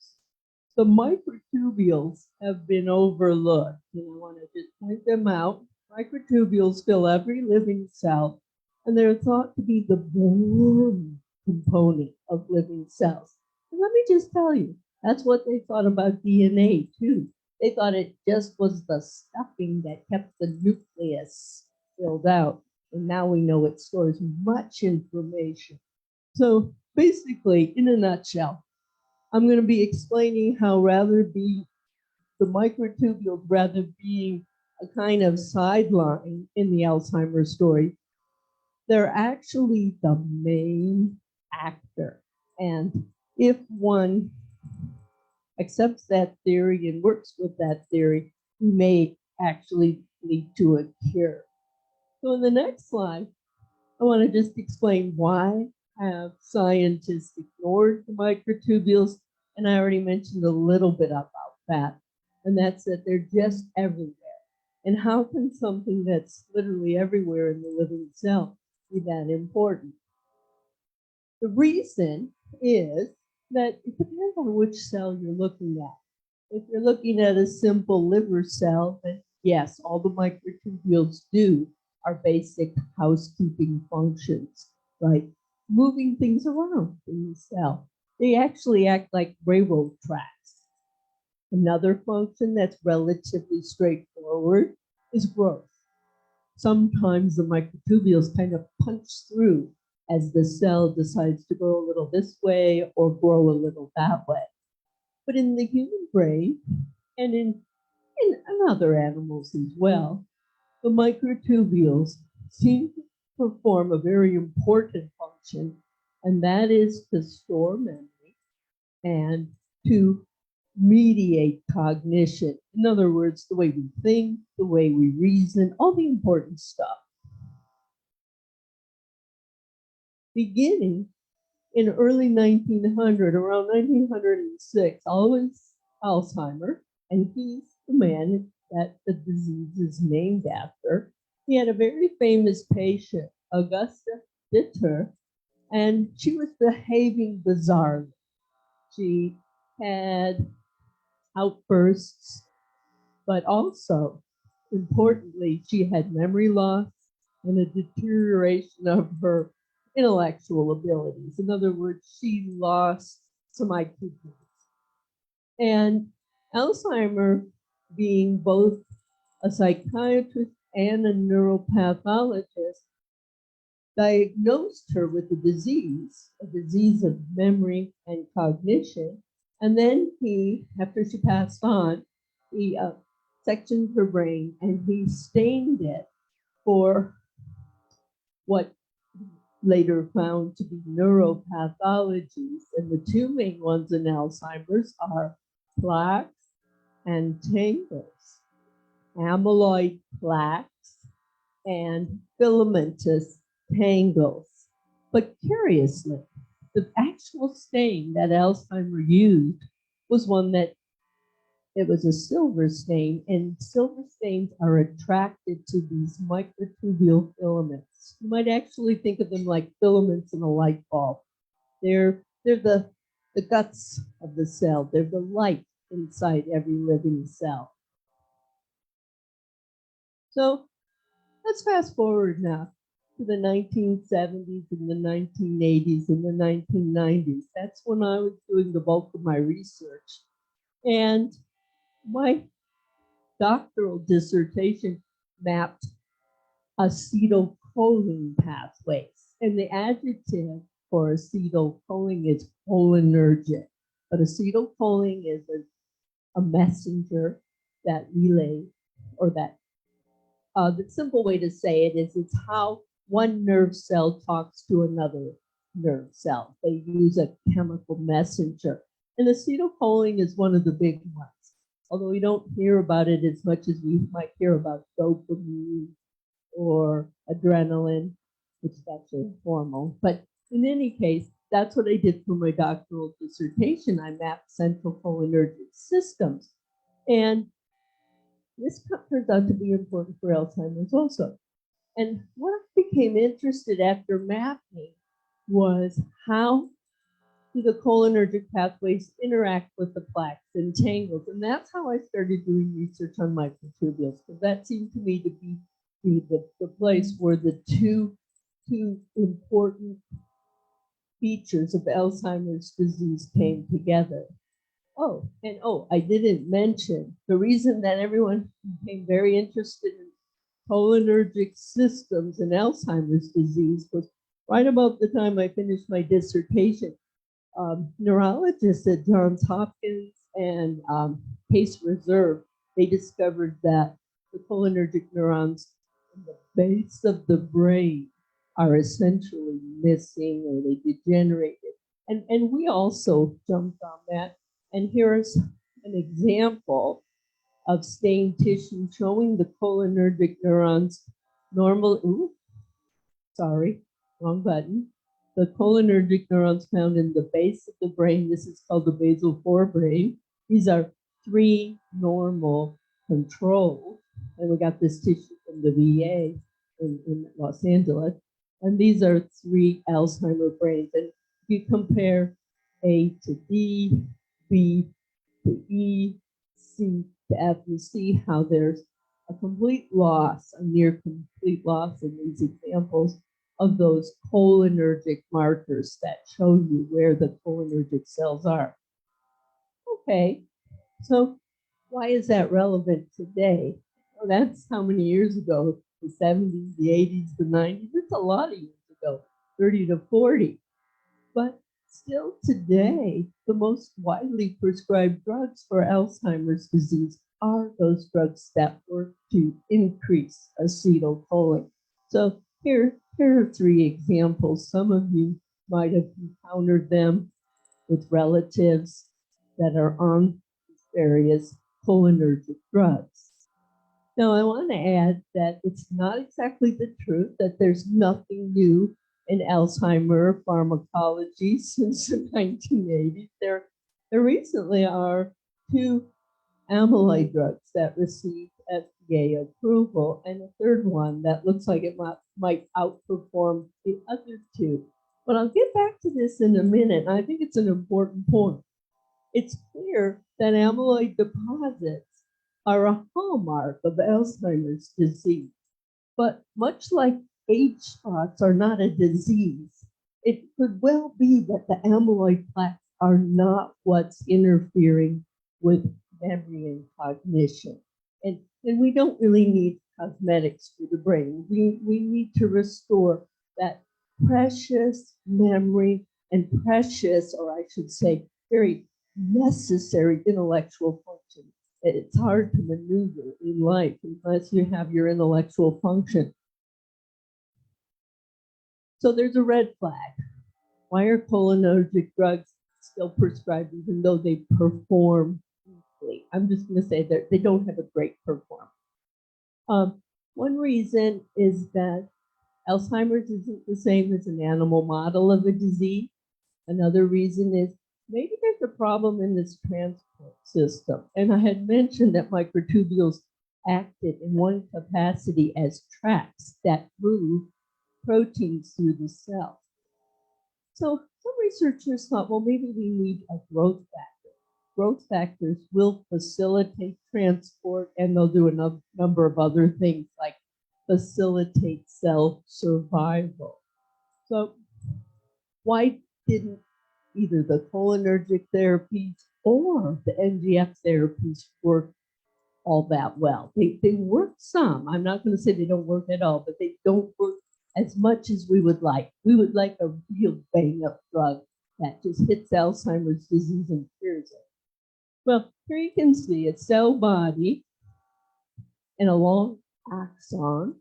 the microtubules have been overlooked. And I want to just point them out. Microtubules fill every living cell, and they're thought to be the boring component of living cells. And let me just tell you, that's what they thought about DNA too. They thought it just was the stuffing that kept the nucleus filled out. And now we know it stores much information. So basically, in a nutshell, I'm going to be explaining how the microtubules, rather being a kind of sideline in the Alzheimer's story, they're actually the main actor. And if one accepts that theory and works with that theory, we may actually lead to a cure. So in the next slide, I want to just explain why have scientists ignored the microtubules, and I already mentioned a little bit about that, and that's that they're just everywhere. And how can something that's literally everywhere in the living cell be that important? The reason is that it depends on which cell you're looking at. If you're looking at a simple liver cell, then yes, all the microtubules do are basic housekeeping functions, like moving things around in the cell. They actually act like railroad tracks. Another function that's relatively straightforward is growth. Sometimes the microtubules kind of punch through as the cell decides to grow a little this way or grow a little that way. But in the human brain and in other animals as well, the microtubules seem to perform a very important function, and that is to store memory and to mediate cognition. In other words, the way we think, the way we reason, all the important stuff. Beginning in early 1900, around 1906, Alzheimer, and he's the man that the disease is named after. He had a very famous patient, Augusta Ditter, and she was behaving bizarrely. She had outbursts, but also, importantly, she had memory loss and a deterioration of her intellectual abilities. In other words, she lost some IQ points. And Alzheimer, being both a psychiatrist and a neuropathologist, diagnosed her with a disease of memory and cognition. And then he, after she passed on, he sectioned her brain and he stained it for what later found to be neuropathologies. And the two main ones in Alzheimer's are plaques and tangles, amyloid plaques and filamentous tangles. But curiously, the actual stain that Alzheimer used was one that it was a silver stain, and silver stains are attracted to these microtubule filaments. You might actually think of them like filaments in a light bulb. They're the guts of the cell. They're the light inside every living cell. So let's fast forward now to the 1970s and the 1980s and the 1990s. That's when I was doing the bulk of my research. And my doctoral dissertation mapped acetylcholine pathways. And the adjective for acetylcholine is cholinergic. But acetylcholine is a messenger that relays, or that the simple way to say it is it's how one nerve cell talks to another nerve cell. They use a chemical messenger. And acetylcholine is one of the big ones, although we don't hear about it as much as we might hear about dopamine or adrenaline, which is actually a hormone. But in any case, that's what I did for my doctoral dissertation. I mapped central cholinergic systems. And this turns out to be important for Alzheimer's also. And what I became interested after mapping was how do the cholinergic pathways interact with the plaques and tangles. And that's how I started doing research on microtubules, because that seemed to me to be the place where the two important features of Alzheimer's disease came together. Oh, and I didn't mention the reason that everyone became very interested in cholinergic systems in Alzheimer's disease was right about the time I finished my dissertation. Neurologists at Johns Hopkins and Case Reserve, they discovered that the cholinergic neurons in the base of the brain are essentially missing, or they degenerated. And we also jumped on that. And here's an example of stained tissue showing the cholinergic neurons wrong button. The cholinergic neurons found in the base of the brain, this is called the basal forebrain. These are 3 normal controls. And we got this tissue from the VA in Los Angeles. And these are 3 Alzheimer brains. And if you compare A to D, B to E, C to F, you see how there's a complete loss, a near complete loss in these examples of those cholinergic markers that show you where the cholinergic cells are. Okay, so why is that relevant today? Well, that's how many years ago, the 70s, the 80s, the 90s, it's a lot of years ago, 30 to 40. But still today, the most widely prescribed drugs for Alzheimer's disease are those drugs that work to increase acetylcholine. So here are 3 examples. Some of you might have encountered them with relatives that are on various cholinergic drugs. Now, I want to add that it's not exactly the truth that there's nothing new in Alzheimer pharmacology since the 1980s. There recently are 2 amyloid drugs that received FDA approval, and a third one that looks like it might outperform the other 2. But I'll get back to this in a minute. I think it's an important point. It's clear that amyloid deposits are a hallmark of Alzheimer's disease. But much like age spots are not a disease, it could well be that the amyloid plaques are not what's interfering with memory and cognition. And we don't really need cosmetics for the brain. We need to restore that precious memory and precious, or I should say, very necessary intellectual function. It's hard to maneuver in life unless you have your intellectual function. So there's a red flag. Why are cholinergic drugs still prescribed even though they perform weakly? I'm just going to say that they don't have a great performance. One reason is that Alzheimer's isn't the same as an animal model of a disease. Another reason is maybe there's a problem in this transport system. And I had mentioned that microtubules acted in one capacity as tracks that move proteins through the cell. So some researchers thought, well, maybe we need a growth factor. Growth factors will facilitate transport, and they'll do a number of other things like facilitate cell survival. So why didn't either the cholinergic therapies or the NGF therapies work all that well? They work some. I'm not going to say they don't work at all, but they don't work as much as we would like. We would like a real bang-up drug that just hits Alzheimer's disease and cures it. Well, here you can see a cell body and a long axon,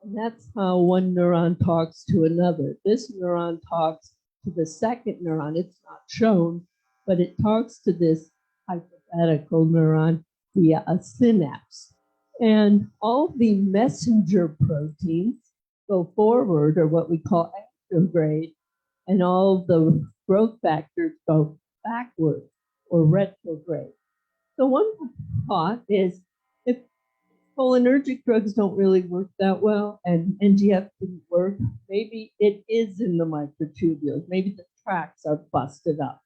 and that's how one neuron talks to another. This neuron talks to the second neuron. It's not shown, but it talks to this hypothetical neuron via a synapse. And all the messenger proteins go forward, or what we call anterograde, and all the growth factors go backward or retrograde. So one thought is if cholinergic drugs don't really work that well and NGF didn't work, maybe it is in the microtubules. Maybe the tracks are busted up.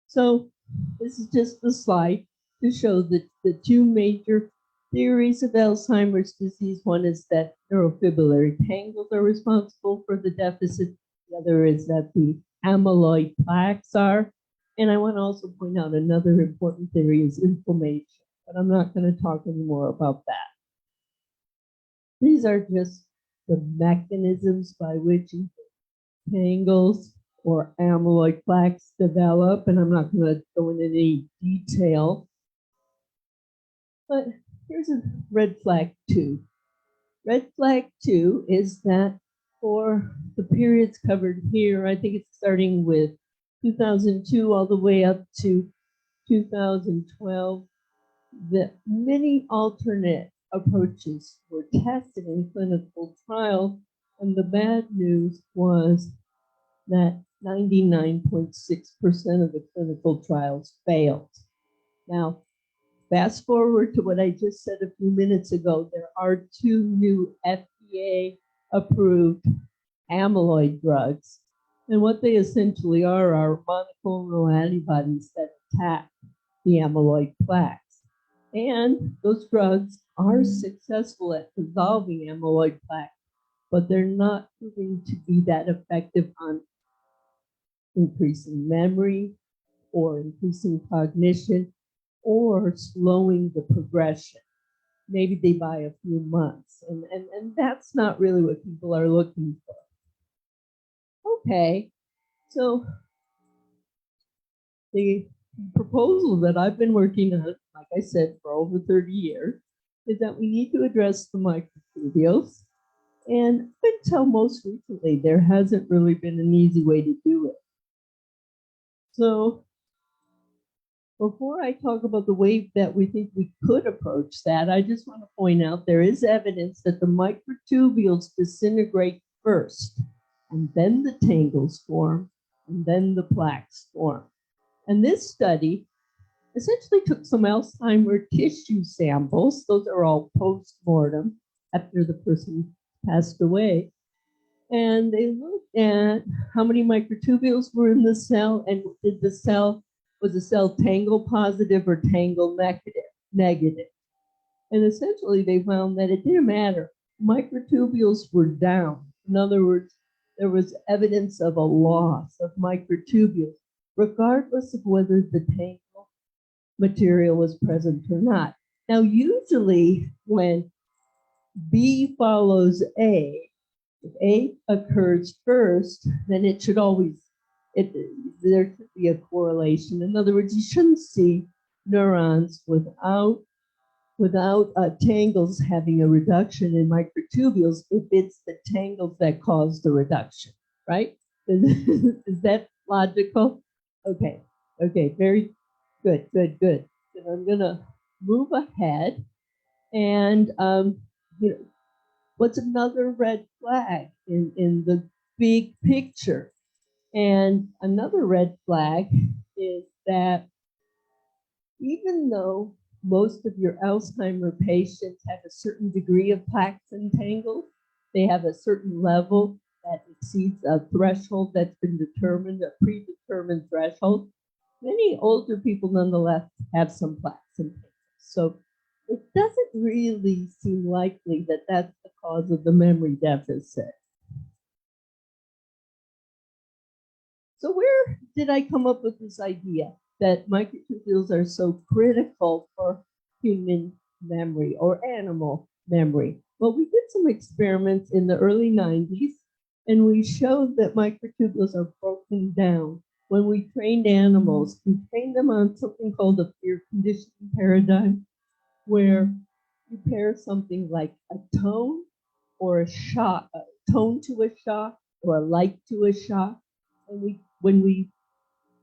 So this is just a slide to show the two major theories of Alzheimer's disease. One is that neurofibrillary tangles are responsible for the deficit. The other is that the amyloid plaques are. And I want to also point out another important theory is inflammation, but I'm not going to talk anymore about that. These are just the mechanisms by which tangles or amyloid plaques develop, and I'm not going to go into any detail. But here's a red flag 2. Red flag 2 is that for the periods covered here, I think it's starting with 2002 all the way up to 2012, that many alternate approaches were tested in clinical trials, and the bad news was that 99.6% of the clinical trials failed. Now, fast forward to what I just said a few minutes ago, there are 2 new FDA-approved amyloid drugs. And what they essentially are monoclonal antibodies that attack the amyloid plaques. And those drugs are successful at dissolving amyloid plaques, but they're not proving to be that effective on increasing memory or increasing cognition or slowing the progression. Maybe they buy a few months, and that's not really what people are looking for. Okay, so the proposal that I've been working on, like I said, for over 30 years, is that we need to address the microtubules. And until most recently, there hasn't really been an easy way to do it. So before I talk about the way that we think we could approach that, I just want to point out there is evidence that the microtubules disintegrate first, and then the tangles form, and then the plaques form. And this study essentially took some Alzheimer's tissue samples. Those are all post-mortem after the person passed away. And they looked at how many microtubules were in the cell, and was the cell tangle positive or tangle negative. And essentially they found that it didn't matter. Microtubules were down In other words, there was evidence of a loss of microtubules, regardless of whether the tangle material was present or not. Now, usually when B follows A, if A occurs first, then it should always, there should be a correlation. In other words, you shouldn't see neurons without tangles having a reduction in microtubules if it's the tangles that cause the reduction, right? Is that logical? Okay, very good. And I'm gonna move ahead, and what's another red flag in the big picture? And another red flag is that even though most of your Alzheimer patients have a certain degree of plaques and tangles, they have a certain level that exceeds a threshold that's been determined, a predetermined threshold. Many older people nonetheless have some plaques and tangles. So it doesn't really seem likely that that's the cause of the memory deficit. So where did I come up with this idea that microtubules are so critical for human memory or animal memory? Well, we did some experiments in the early 90s, and we showed that microtubules are broken down. When we trained animals, we trained them on something called a fear conditioning paradigm, where you pair something like a tone or a shock, a tone to a shock or a light to a shock. And when we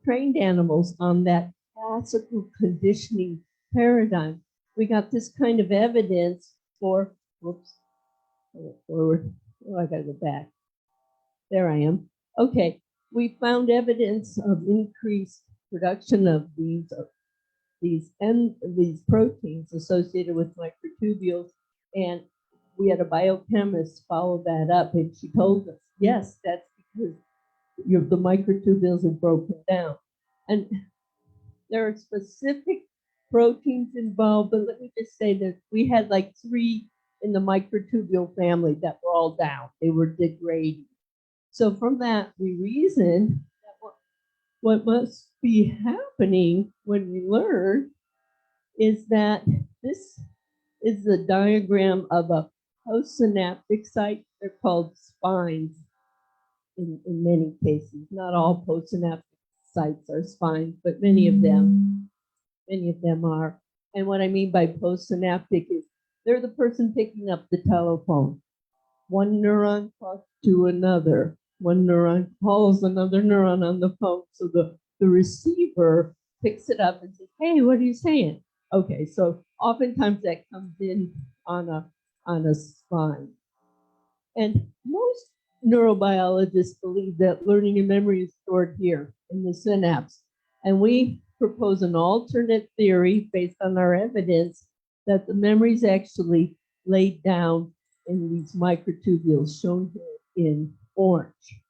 trained animals on that classical conditioning paradigm, we got this kind of evidence for, whoops, forward. Oh, I gotta go back. There I am. Okay, we found evidence of increased production of these proteins associated with microtubules, and we had a biochemist follow that up, and she told us, yes, that's because the microtubules are broken down. And there are specific proteins involved, but let me just say that we had like 3 in the microtubule family that were all down. They were degrading. So from that, we reasoned that what must be happening when we learn is that this is the diagram of a postsynaptic site. They're called spines in many cases. Not all postsynaptic sites are spines, but many of them are. And what I mean by postsynaptic is they're the person picking up the telephone. One neuron talks to another. One neuron calls another neuron on the phone. So the receiver picks it up and says, hey, what are you saying? Okay, so oftentimes that comes in on a spine. And most neurobiologists believe that learning and memory is stored here in the synapse. And we propose an alternate theory based on our evidence that the memory is actually laid down in these microtubules shown here in orange.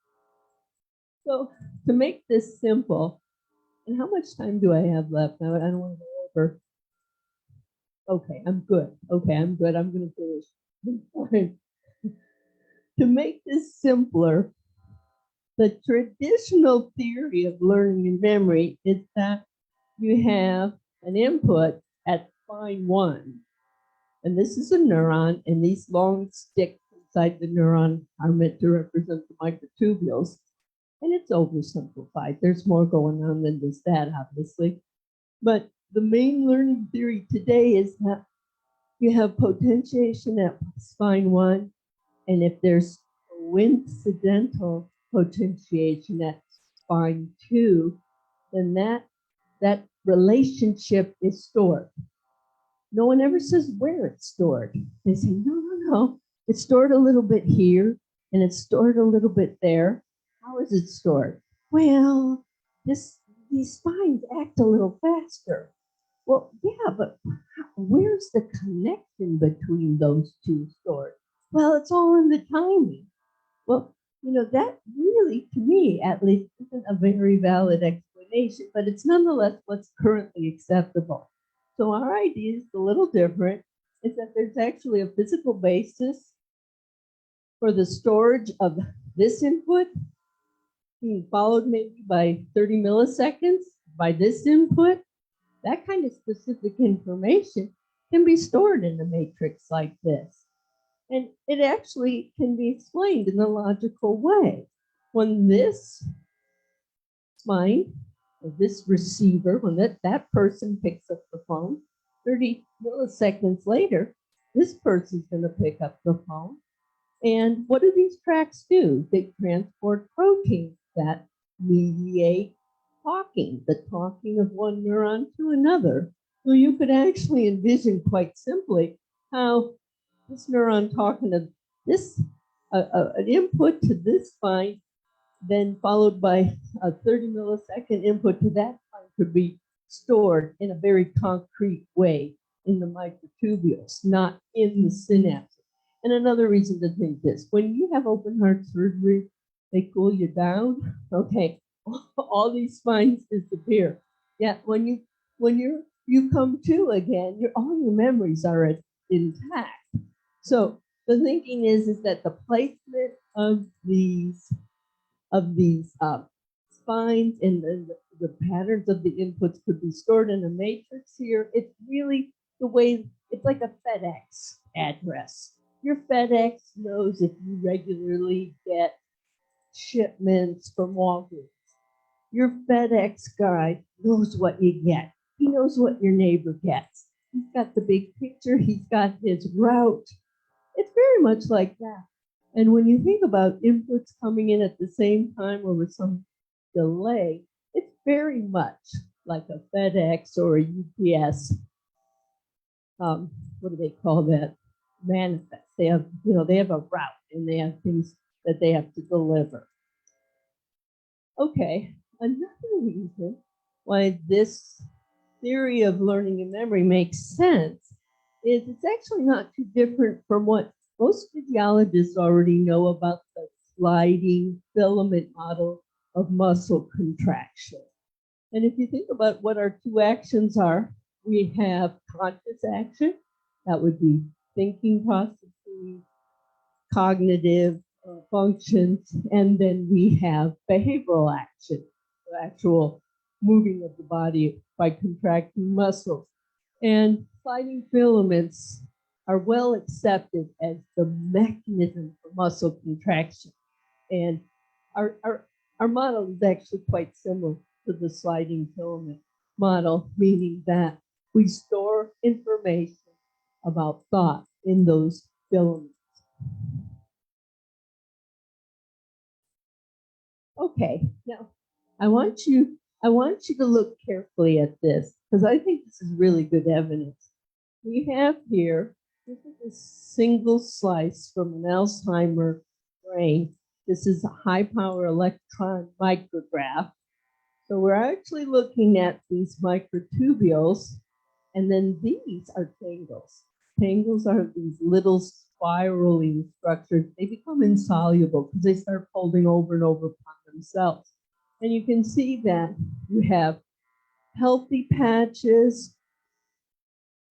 So to make this simple, and how much time do I have left? I don't want to go over. Okay, I'm good. I'm going to finish. To make this simpler, the traditional theory of learning and memory is that you have an input at spine 1. And this is a neuron, and these long sticks inside the neuron are meant to represent the microtubules. And it's oversimplified. There's more going on than just that, obviously. But the main learning theory today is that you have potentiation at spine 1, and if there's coincidental potentiation at spine 2, then that relationship is stored. No one ever says where it's stored. They say, no. It's stored a little bit here, and it's stored a little bit there. How is it stored? Well, these spines act a little faster. Well, yeah, but where's the connection between those two stored? Well, it's all in the timing. Well, that really, to me, at least, isn't a very valid explanation, but it's nonetheless what's currently acceptable. So our idea is a little different. Is that there's actually a physical basis for the storage of this input being followed maybe by 30 milliseconds by this input, that kind of specific information can be stored in a matrix like this. And it actually can be explained in a logical way. When this spine, or this receiver, when that person picks up the phone, 30 milliseconds later, this person's going to pick up the phone. And what do these tracks do? They transport proteins that mediate talking, the talking of one neuron to another. So you could actually envision quite simply how this neuron talking to this, an input to this spine, then followed by a 30 millisecond input to that spine could be stored in a very concrete way in the microtubules, not in the synapse. And another reason to think this, when you have open heart surgery, they cool you down. Okay, all these spines disappear. Yeah, when you come to again, all your memories are intact. So the thinking is that the placement of these spines and the patterns of the inputs could be stored in a matrix here. It's really the way, it's like a FedEx address. Your FedEx knows if you regularly get shipments from Walgreens. Your FedEx guy knows what you get. He knows what your neighbor gets. He's got the big picture. He's got his route. It's very much like that. And when you think about inputs coming in at the same time or with some delay, it's very much like a FedEx or a UPS. What do they call that? Manifest. They have, they have a route and they have things that they have to deliver. Okay, another reason why this theory of learning and memory makes sense is it's actually not too different from what most physiologists already know about the sliding filament model of muscle contraction. And if you think about what our two actions are, we have conscious action, that would be thinking processes, cognitive functions, and then we have behavioral action, the actual moving of the body by contracting muscles. And sliding filaments are well accepted as the mechanism for muscle contraction. And our model is actually quite similar to the sliding filament model, meaning that we store information about thought in those filaments. Okay, now I want you to look carefully at this because I think this is really good evidence. We have here, this is a single slice from an Alzheimer brain. This is a high power electron micrograph. So we're actually looking at these microtubules, and then these are tangles. Tangles are these little spiraling structures. They become insoluble because they start folding over and over upon themselves. And you can see that you have healthy patches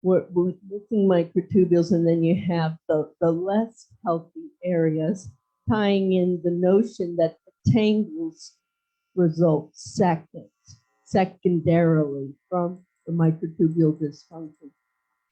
with missing microtubules, and then you have the less healthy areas, tying in the notion that the tangles result secondarily from the microtubule dysfunction.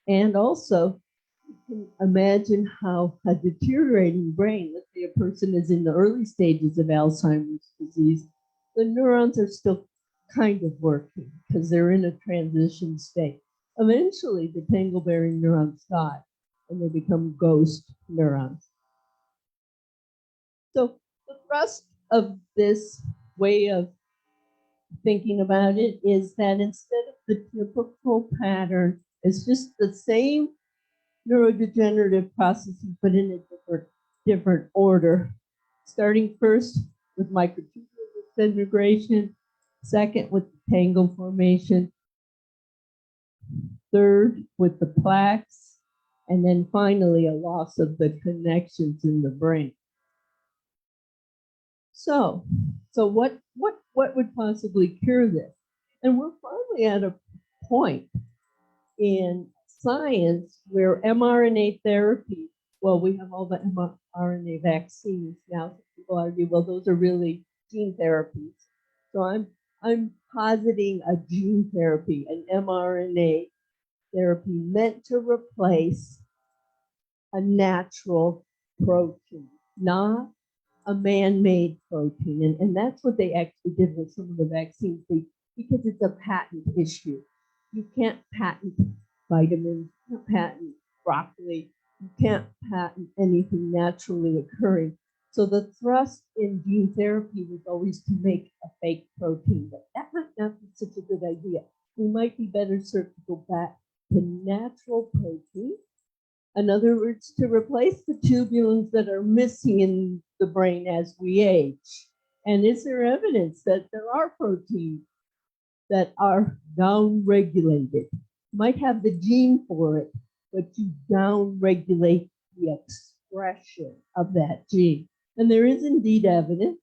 And also, you can imagine how a deteriorating brain, let's say a person is in the early stages of Alzheimer's disease, the neurons are still kind of working because they're in a transition state. Eventually, the tangle-bearing neurons die and they become ghost neurons. So the thrust of this way of thinking about it is that instead of the typical pattern, it's just the same neurodegenerative processes, but in a different order. Starting first with microtubule disintegration, second with the tangle formation, third with the plaques, and then finally a loss of the connections in the brain. So what would possibly cure this? And we're finally at a point in science where mRNA therapy, well, we have all the RNA vaccines. Now people argue, well, those are really gene therapies. So I'm positing a gene therapy, an mRNA therapy meant to replace a natural protein, not a man-made protein. And that's what they actually did with some of the vaccines because it's a patent issue. You can't patent vitamins, you can't patent broccoli, you can't patent anything naturally occurring. So the thrust in gene therapy was always to make a fake protein, but that might not be such a good idea. We might be better served to go back to natural protein. In other words, to replace the tubulins that are missing in the brain as we age. And is there evidence that there are proteins that are down-regulated? You might have the gene for it, but you down-regulate the expression of that gene. And there is indeed evidence.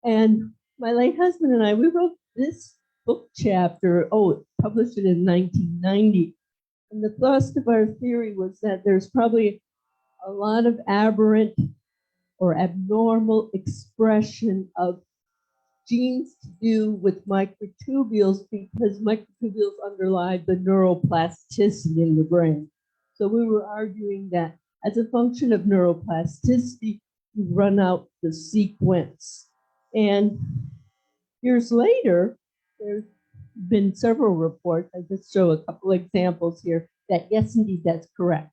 And my late husband and I, we wrote this book chapter, published it in 1990. And the thrust of our theory was that there's probably a lot of aberrant or abnormal expression of genes to do with microtubules because microtubules underlie the neuroplasticity in the brain. So we were arguing that as a function of neuroplasticity, you run out the sequence. And years later, there's been several reports. I just show a couple examples here that yes, indeed, that's correct.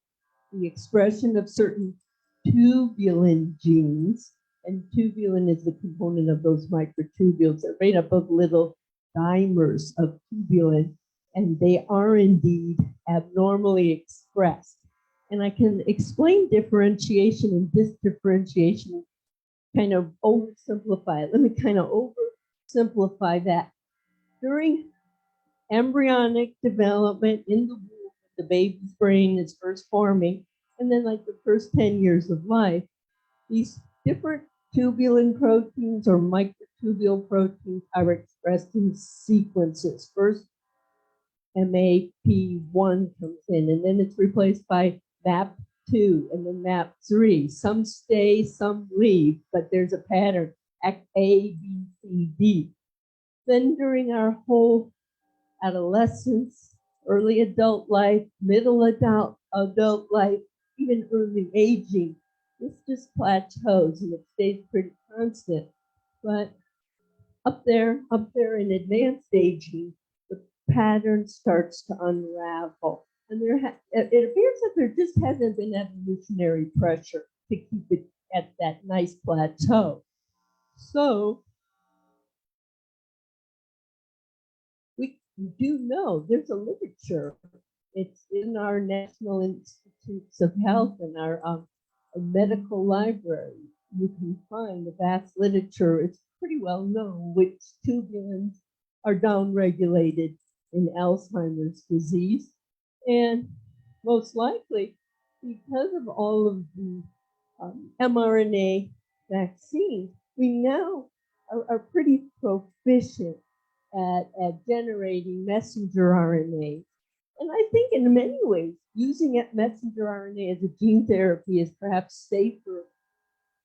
The expression of certain tubulin genes, and tubulin is the component of those microtubules. They're made up of little dimers of tubulin, and they are indeed abnormally expressed. And I can explain differentiation and disdifferentiation, kind of oversimplify it. Let me kind of oversimplify that. During embryonic development in the womb, the baby's brain is first forming, and then like the first 10 years of life, these different tubulin proteins or microtubule proteins are expressed in sequences. First, MAP1 comes in, and then it's replaced by MAP2 and then MAP3. Some stay, some leave, but there's a pattern, A, B, C, D. Then during our whole adolescence, early adult life, middle adult life, even early aging, this just plateaus and it stays pretty constant. But up there in advanced aging, the pattern starts to unravel. And it appears that there just hasn't been evolutionary pressure to keep it at that nice plateau. So we do know there's a literature. It's in our National Institutes of Health and our medical library. You can find the vast literature. It's pretty well known which tubulins are downregulated in Alzheimer's disease. And most likely, because of all of the mRNA vaccines, we now are pretty proficient at generating messenger RNA. And I think in many ways, using messenger RNA as a gene therapy is perhaps safer,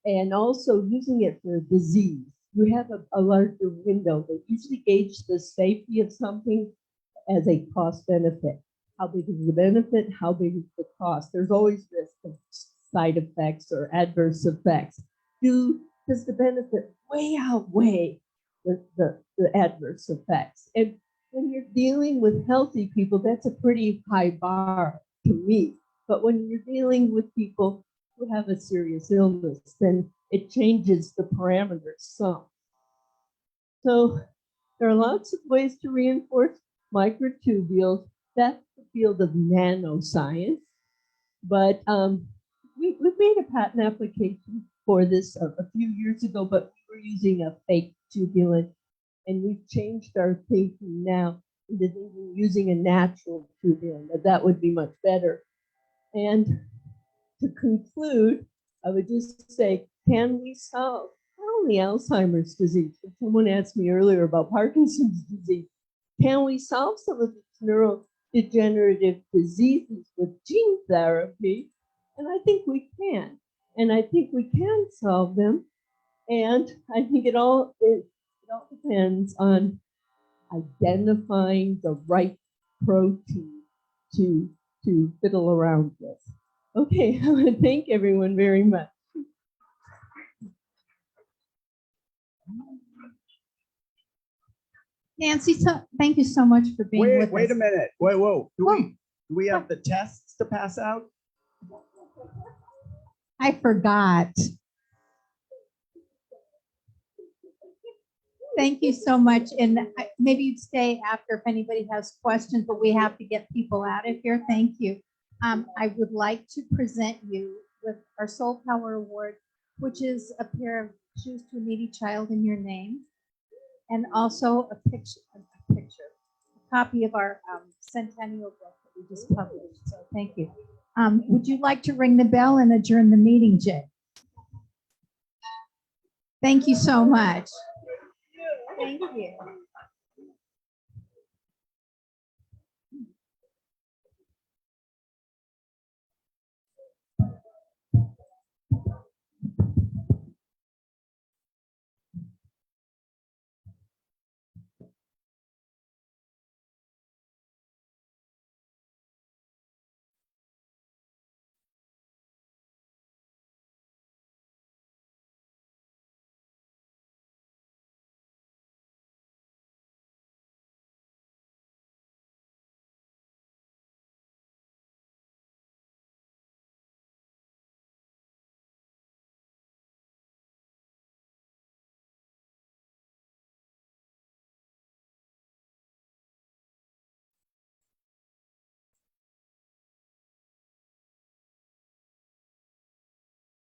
and also using it for disease. You have a larger window. They usually gauge the safety of something as a cost benefit. How big is the benefit? How big is the cost? There's always risk of side effects or adverse effects. Does the benefit way outweigh the adverse effects? And when you're dealing with healthy people, that's a pretty high bar to meet. But when you're dealing with people who have a serious illness, then it changes the parameters some. So there are lots of ways to reinforce microtubules. That's the field of nanoscience. But we've made a patent application for this a few years ago, but we were using a fake tubulin. And we've changed our thinking now into thinking using a natural tubulin. That would be much better. And to conclude, I would just say, can we solve not only Alzheimer's disease, but someone asked me earlier about Parkinson's disease. Can we solve some of these neurodegenerative diseases with gene therapy? And I think we can. and I think we can solve them. And I think it all depends on identifying the right protein to fiddle around with. Okay, I want to thank everyone very much. Nancy, thank you so much for being with us. Wait a minute. Whoa. Do we have the tests to pass out? I forgot. Thank you so much. And maybe you'd stay after if anybody has questions, but we have to get people out of here. Thank you. I would like to present you with our Soul Power Award, which is a pair of shoes to a needy child in your name, and also a copy of our centennial book that we just published. So thank you. Would you like to ring the bell and adjourn the meeting, Jay? Thank you so much. Thank you.